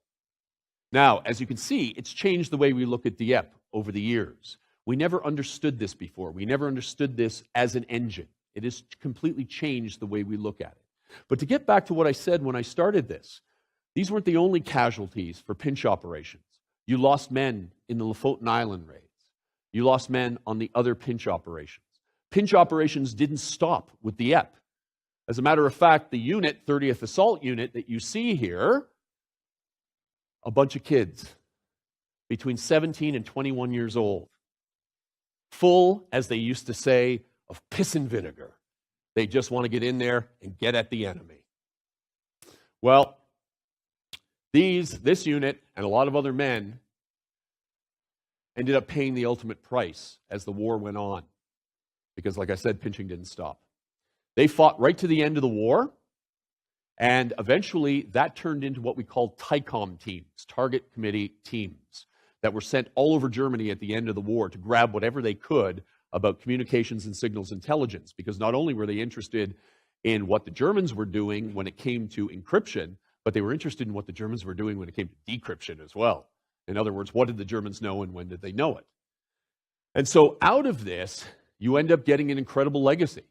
Now, as you can see, it's changed the way we look at Dieppe over the years. We never understood this before. We never understood this as an engine. It has completely changed the way we look at it. But to get back to what I said when I started this, these weren't the only casualties for pinch operations. You lost men in the Lofoten Island raids. You lost men on the other pinch operations. Pinch operations didn't stop with Dieppe. As a matter of fact, the unit, 30th Assault Unit, that you see here, a bunch of kids between 17 and 21 years old, full, as they used to say, of piss and vinegar. They just want to get in there and get at the enemy. Well, this unit and a lot of other men ended up paying the ultimate price as the war went on. Because, like I said, pinching didn't stop. They fought right to the end of the war, and eventually that turned into what we call TICOM teams, target committee teams, that were sent all over Germany at the end of the war to grab whatever they could about communications and signals intelligence, because not only were they interested in what the Germans were doing when it came to encryption, but they were interested in what the Germans were doing when it came to decryption as well. In other words, what did the Germans know and when did they know it? And so out of this, you end up getting an incredible legacy.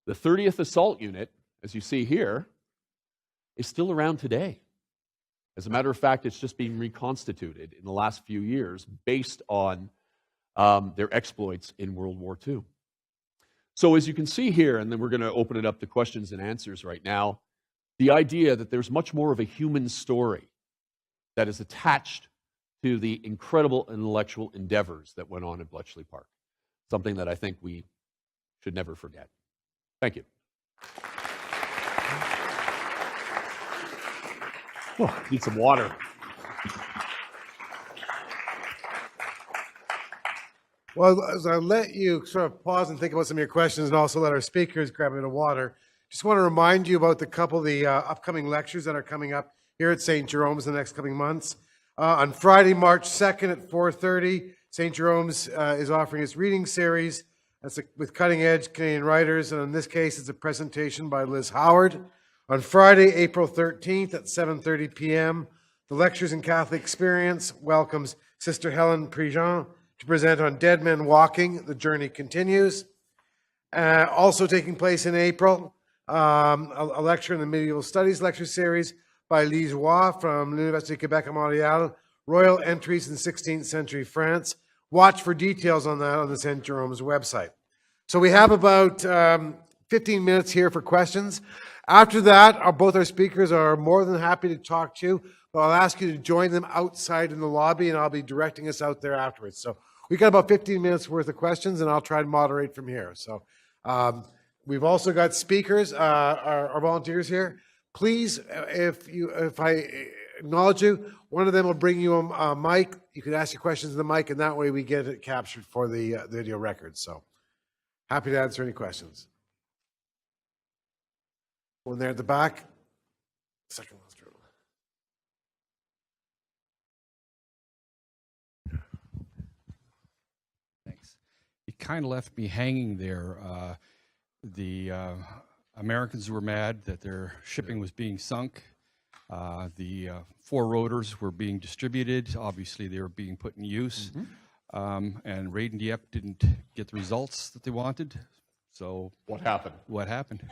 The 30th Assault Unit, as you see here, is still around today. As a matter of fact, it's just being reconstituted in the last few years based on their exploits in World War II. So as you can see here, and then we're going to open it up to questions and answers right now, the idea that there's much more of a human story that is attached to the incredible intellectual endeavors that went on at Bletchley Park. Something that I think we should never forget. Thank you. Oh, need some water. Well, as I let you sort of pause and think about some of your questions and also let our speakers grab a bit of water, just want to remind you about the couple of the upcoming lectures that are coming up here at St. Jerome's in the next coming months. On Friday, March 2nd at 4:30, St. Jerome's is offering its reading series. That's with cutting-edge Canadian writers, and in this case, it's a presentation by Liz Howard. On Friday, April 13th at 7:30 p.m., the Lectures in Catholic Experience welcomes Sister Helen Prigent to present on Dead Men Walking, The Journey Continues. Also taking place in April, a lecture in the Medieval Studies lecture series by Lise Roy from the University of Quebec at Montreal, Royal Entries in 16th Century France. Watch for details on that on the St. Jerome's website. So we have about 15 minutes here for questions. After that, both our speakers are more than happy to talk to you, but I'll ask you to join them outside in the lobby, and I'll be directing us out there afterwards. So we've got about 15 minutes worth of questions, and I'll try to moderate from here. So we've also got speakers, our volunteers here. Please, if I acknowledge you, one of them will bring you a mic. You can ask your questions in the mic, and that way we get it captured for the video record. So happy to answer any questions. One there at the back. Second last row. Thanks. You kind of left me hanging there. The Americans were mad that their shipping was being sunk. The 4 rotors were being distributed. Obviously, they were being put in use. And Raid and Dieppe didn't get the results that they wanted. So What happened? what happened?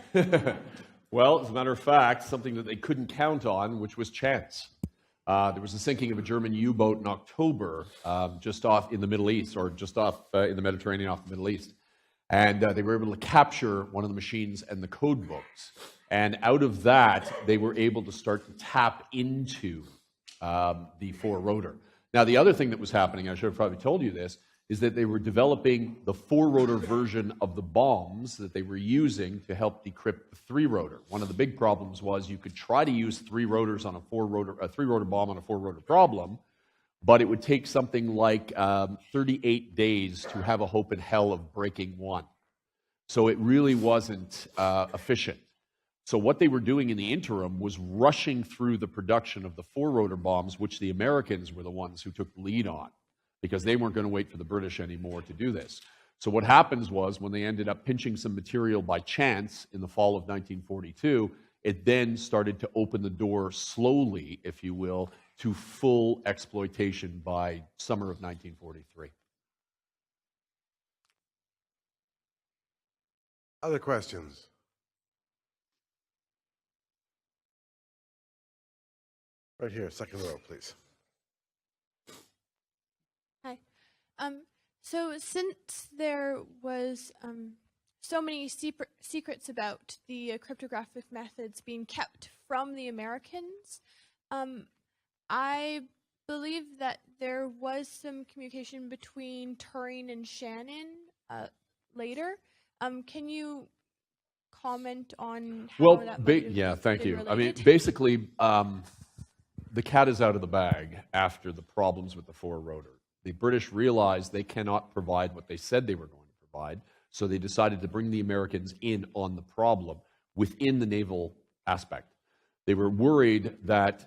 Well, as a matter of fact, something that they couldn't count on, which was chance. There was a sinking of a German U-boat in October, just off in the Middle East, or just off in the Mediterranean off the Middle East. And they were able to capture one of the machines and the code books. And out of that, they were able to start to tap into the 4-rotor. Now, the other thing that was happening, I should have probably told you this, is that they were developing the 4-rotor version of the bombs that they were using to help decrypt the 3-rotor. One of the big problems was you could try to use 3 rotors on a 3-rotor bomb on a 4-rotor problem, but it would take something like 38 days to have a hope in hell of breaking one. So it really wasn't efficient. So what they were doing in the interim was rushing through the production of the 4-rotor bombs, which the Americans were the ones who took the lead on, because they weren't going to wait for the British anymore to do this. So what happens was, when they ended up pinching some material by chance in the fall of 1942, it then started to open the door slowly, if you will, to full exploitation by summer of 1943. Other questions? Right here, second row, please. Hi. So since there was so many secrets about the cryptographic methods being kept from the Americans, I believe that there was some communication between Turing and Shannon later. Can you comment on how Well, that might have yeah, thank been you. I mean, related? basically, the cat is out of the bag after the problems with the four-rotor. The British realized they cannot provide what they said they were going to provide, so they decided to bring the Americans in on the problem within the naval aspect. They were worried that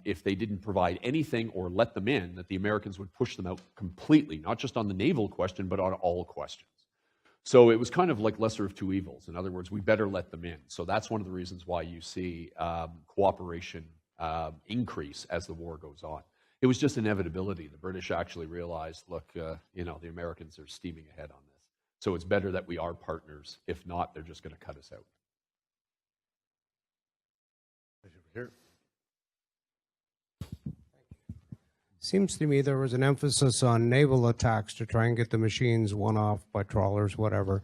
if they didn't provide anything or let them in, that the Americans would push them out completely, not just on the naval question, but on all questions. So it was kind of like lesser of two evils. In other words, we better let them in. So that's one of the reasons why you see cooperation increase as the war goes on. It was just inevitability. The British actually realized, look, you know, the Americans are steaming ahead on this. So it's better that we are partners. If not, they're just going to cut us out. Here. Seems to me there was an emphasis on naval attacks to try and get the machines one off by trawlers, whatever.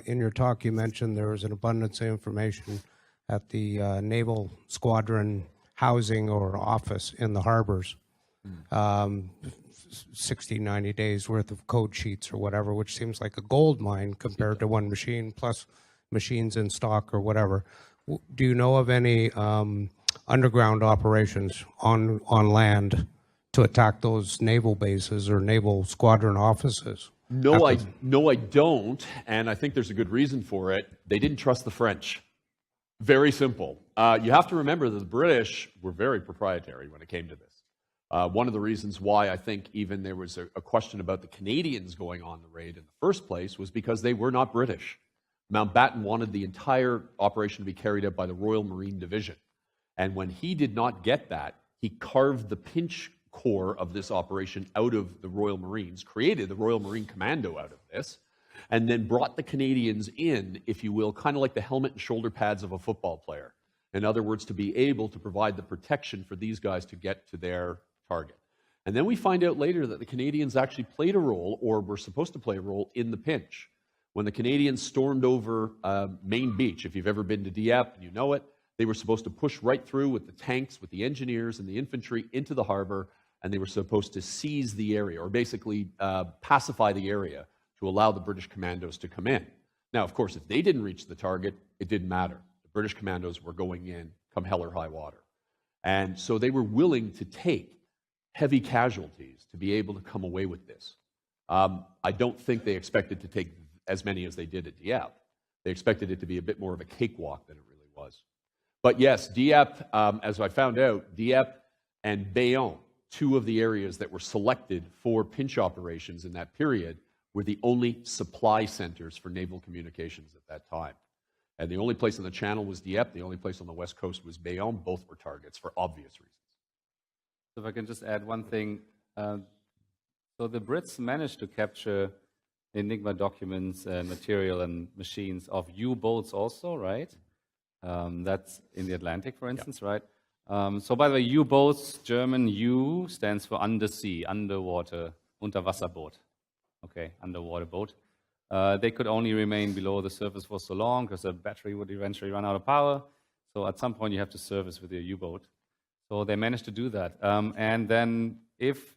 In your talk, you mentioned there was an abundance of information at the naval squadron housing or office in the harbors. 60, 90 days worth of code sheets or whatever, which seems like a gold mine compared to one machine plus machines in stock or whatever. Do you know of any underground operations on land to attack those naval bases or naval squadron offices? No, I don't, and I think there's a good reason for it. They didn't trust the French. Very simple. You have to remember that the British were very proprietary when it came to this. One of the reasons why I think even there was a question about the Canadians going on the raid in the first place was because they were not British. Mountbatten wanted the entire operation to be carried out by the Royal Marine Division. And when he did not get that, he carved the pinch core of this operation out of the Royal Marines, created the Royal Marine Commando out of this, and then brought the Canadians in, if you will, kind of like the helmet and shoulder pads of a football player. In other words, to be able to provide the protection for these guys to get to their target. And then we find out later that the Canadians actually played a role, or were supposed to play a role, in the pinch. When the Canadians stormed over Main Beach, if you've ever been to Dieppe, you know it, they were supposed to push right through with the tanks, with the engineers and the infantry into the harbor, and they were supposed to seize the area, or basically pacify the area to allow the British commandos to come in. Now, of course, if they didn't reach the target, it didn't matter. The British commandos were going in, come hell or high water. And so they were willing to take heavy casualties to be able to come away with this. I don't think they expected to take as many as they did at Dieppe. They expected it to be a bit more of a cakewalk than it really was. But yes, Dieppe, as I found out, Dieppe and Bayonne, two of the areas that were selected for pinch operations in that period, were the only supply centers for naval communications at that time. And the only place in the Channel was Dieppe, the only place on the West Coast was Bayonne. Both were targets for obvious reasons. So if I can just add one thing. So the Brits managed to capture Enigma documents and material and machines of U-boats also, right? That's in the Atlantic, for instance, right? So by the way, U-boats, German U stands for undersea, underwater, Unterwasserboot. Okay, underwater boat. They could only remain below the surface for so long because the battery would eventually run out of power. So at some point you have to service with your U-boat. So they managed to do that. And then if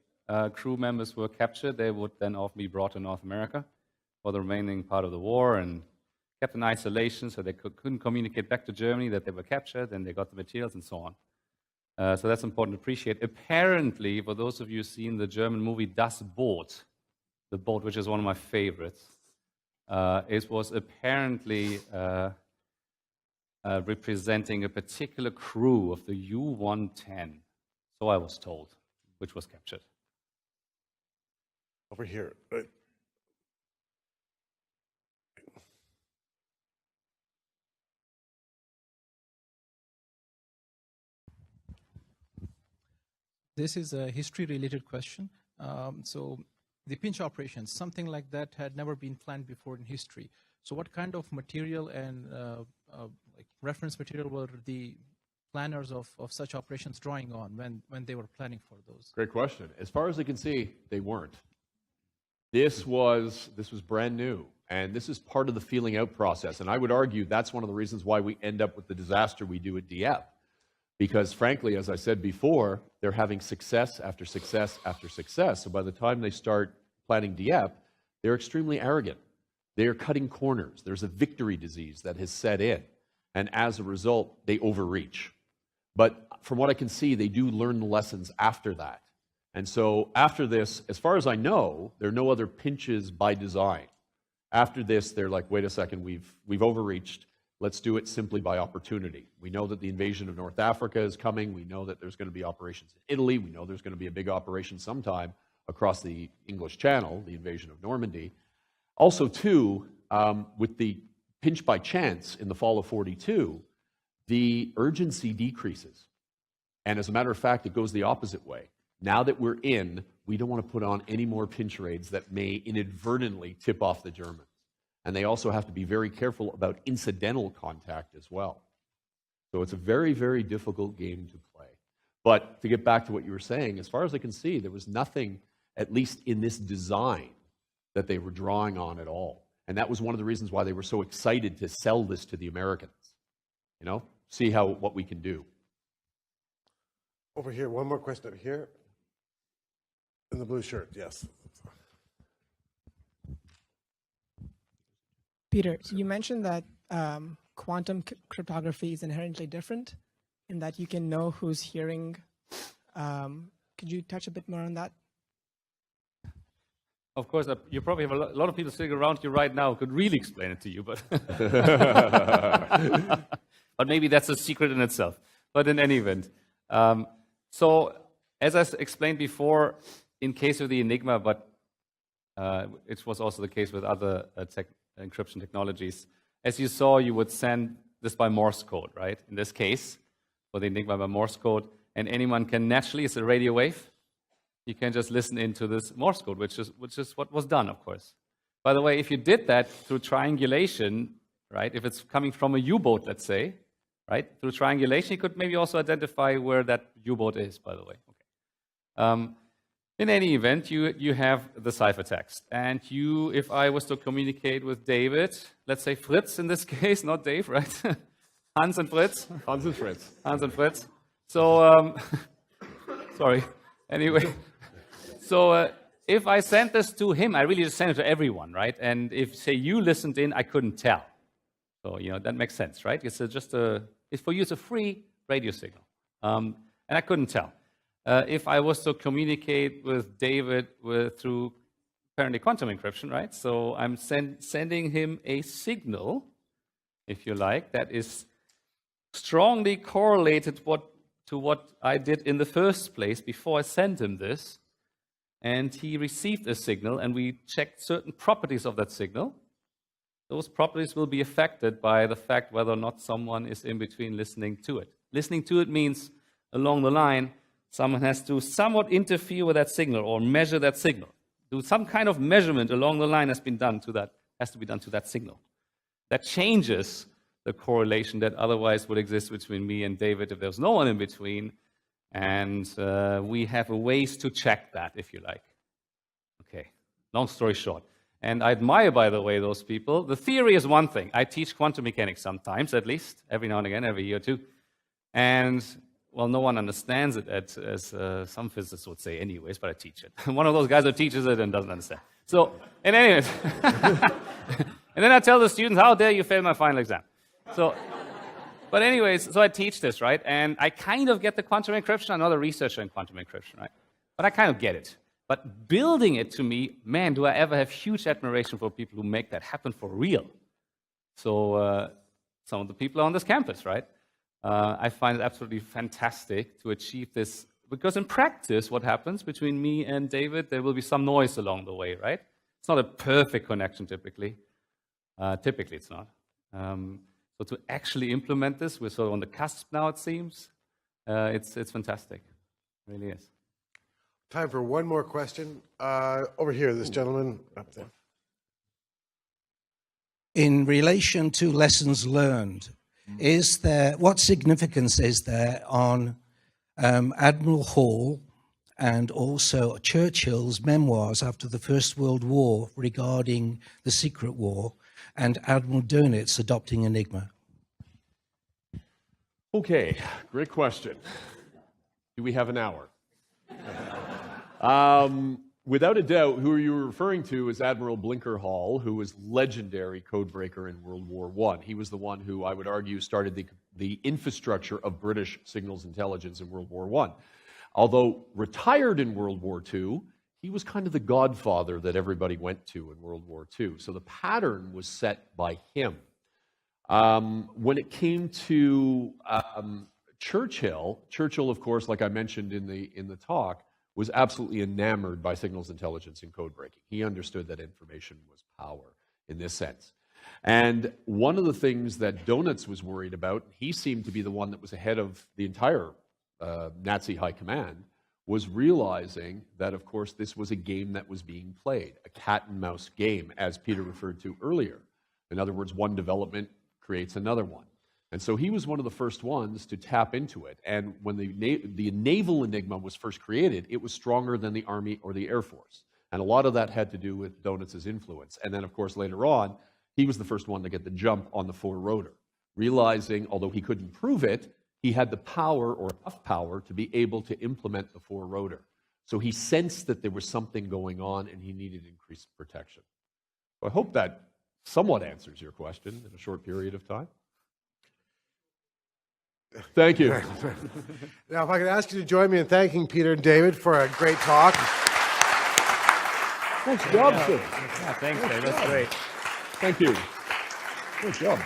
crew members were captured, they would then often be brought to North America for the remaining part of the war and kept in isolation so they couldn't communicate back to Germany that they were captured and they got the materials and so on. So that's important to appreciate. Apparently, for those of you who've seen the German movie Das Boot, the boat which is one of my favorites, it was apparently representing a particular crew of the U-110, so I was told, which was captured. Over here. This is a history-related question. So the pinch operations, something like that had never been planned before in history. So what kind of material and like reference material were the planners of such operations drawing on when they were planning for those? Great question. As far as I can see, they weren't. This was brand new, and this is part of the feeling out process. And I would argue that's one of the reasons why we end up with the disaster we do at Dieppe. Because frankly, as I said before, they're having success after success after success. So by the time they start planning Dieppe, they're extremely arrogant. They are cutting corners. There's a victory disease that has set in. And as a result, they overreach. But from what I can see, they do learn the lessons after that. And so after this, as far as I know, there are no other pinches by design. After this, they're like, wait a second, we've overreached. Let's do it simply by opportunity. We know that the invasion of North Africa is coming. We know that there's going to be operations in Italy. We know there's going to be a big operation sometime across the English Channel, the invasion of Normandy. Also, too, with the pinch by chance in the fall of 42, the urgency decreases. And as a matter of fact, it goes the opposite way. Now that we're in, we don't want to put on any more pinch raids that may inadvertently tip off the Germans. And they also have to be very careful about incidental contact as well. So it's a very, very difficult game to play. But to get back to what you were saying, as far as I can see, there was nothing, at least in this design, that they were drawing on at all. And that was one of the reasons why they were so excited to sell this to the Americans. You know, see what we can do. Over here, one more question over here. In the blue shirt, yes. Peter, you mentioned that quantum cryptography is inherently different in that you can know who's hearing. Could you touch a bit more on that? Of course, you probably have a lot of people sitting around you right now who could really explain it to you, but but maybe that's a secret in itself. But in any event, so as I explained before, in case of the Enigma, but it was also the case with other encryption technologies. As you saw, you would send this by Morse code, right? In this case, for the Enigma by Morse code, and anyone can naturally, it's a radio wave. You can just listen into this Morse code, which is what was done, of course. By the way, if you did that through triangulation, right? If it's coming from a U-boat, let's say, right? Through triangulation, you could maybe also identify where that U-boat is, by the way. Okay. In any event, you have the ciphertext. And if I was to communicate with David, let's say Fritz in this case, not Dave, right? Hans and Fritz. Hans and Fritz. Hans and Fritz. So, sorry. Anyway, so if I sent this to him, I really just sent it to everyone, right? And if, say, you listened in, I couldn't tell. So, that makes sense, right? It's for you, it's a free radio signal. And I couldn't tell. If I was to communicate with David through apparently quantum encryption, right? So I'm sending him a signal, if you like, that is strongly correlated to what I did in the first place before I sent him this. And he received a signal, and we checked certain properties of that signal. Those properties will be affected by the fact whether or not someone is in between listening to it. Listening to it means along the line, someone has to somewhat interfere with that signal or measure that signal. Do some kind of measurement along the line has to be done to that signal. That changes the correlation that otherwise would exist between me and David if there's no one in between. And we have ways to check that, if you like. Okay, long story short. And I admire, by the way, those people. The theory is one thing. I teach quantum mechanics sometimes, at least, every now and again, every year or two. And well, no one understands it, as some physicists would say anyways, but I teach it. I'm one of those guys who teaches it and doesn't understand. So, in any event, and then I tell the students, how dare you fail my final exam? So, but anyways, so I teach this, right? And I kind of get the quantum encryption. I'm not a researcher in quantum encryption, right? But I kind of get it. But building it, to me, man, do I ever have huge admiration for people who make that happen for real. So, some of the people on this campus, right? I find it absolutely fantastic to achieve this, because in practice, what happens between me and David, there will be some noise along the way, right? It's not a perfect connection, typically. Typically, it's not. So to actually implement this, we're sort of on the cusp now, it seems. It's fantastic. It really is. Time for one more question. Over here, this gentleman up there. In relation to lessons learned, what significance is there on Admiral Hall and also Churchill's memoirs after the First World War regarding the Secret War and Admiral Dönitz adopting Enigma? Okay, great question. Do we have an hour? Without a doubt, who you were referring to is Admiral Blinker Hall, who was legendary codebreaker in World War I. He was the one who, I would argue, started the infrastructure of British signals intelligence in World War I. Although retired in World War II, he was kind of the godfather that everybody went to in World War II. So the pattern was set by him. When it came to Churchill, of course, like I mentioned in the talk, was absolutely enamored by signals intelligence and code breaking. He understood that information was power in this sense. And one of the things that Dönitz was worried about, he seemed to be the one that was ahead of the entire Nazi high command, was realizing that, of course, this was a game that was being played, a cat and mouse game, as Peter referred to earlier. In other words, one development creates another one. And so he was one of the first ones to tap into it. And when the naval Enigma was first created, it was stronger than the Army or the Air Force. And a lot of that had to do with Dönitz's influence. And then, of course, later on, he was the first one to get the jump on the four-rotor, realizing, although he couldn't prove it, he had the power or enough power to be able to implement the four-rotor. So he sensed that there was something going on and he needed increased protection. So I hope that somewhat answers your question in a short period of time. Thank you. Now, if I could ask you to join me in thanking Peter and David for a great talk. Nice job, sir. Yeah, thanks, Dave. That's great. Thank you. Good job.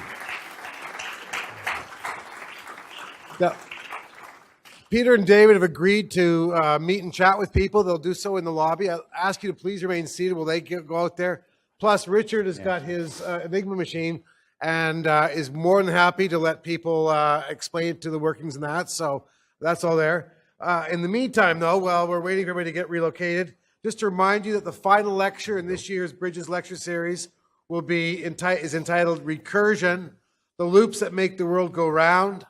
Now, Peter and David have agreed to meet and chat with people. They'll do so in the lobby. I'll ask you to please remain seated while they go out there. Plus, Richard has got his Enigma machine and is more than happy to let people explain to the workings and that. So that's all there. In the meantime, though, while we're waiting for everybody to get relocated, just to remind you that the final lecture in this year's Bridges Lecture Series will be is entitled Recursion, the Loops That Make the World Go Round.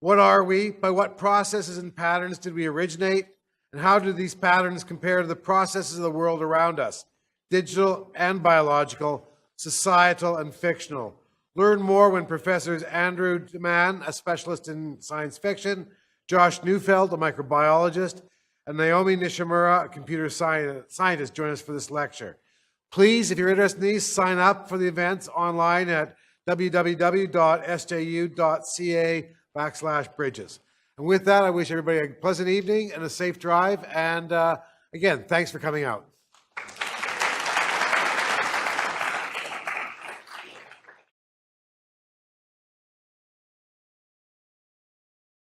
What are we? By what processes and patterns did we originate? And how do these patterns compare to the processes of the world around us? Digital and biological, societal and fictional. Learn more when Professors Andrew DeMann, a specialist in science fiction, Josh Neufeld, a microbiologist, and Naomi Nishimura, a computer scientist, join us for this lecture. Please, if you're interested in these, sign up for the events online at www.sju.ca/bridges. And with that, I wish everybody a pleasant evening and a safe drive. And again, thanks for coming out.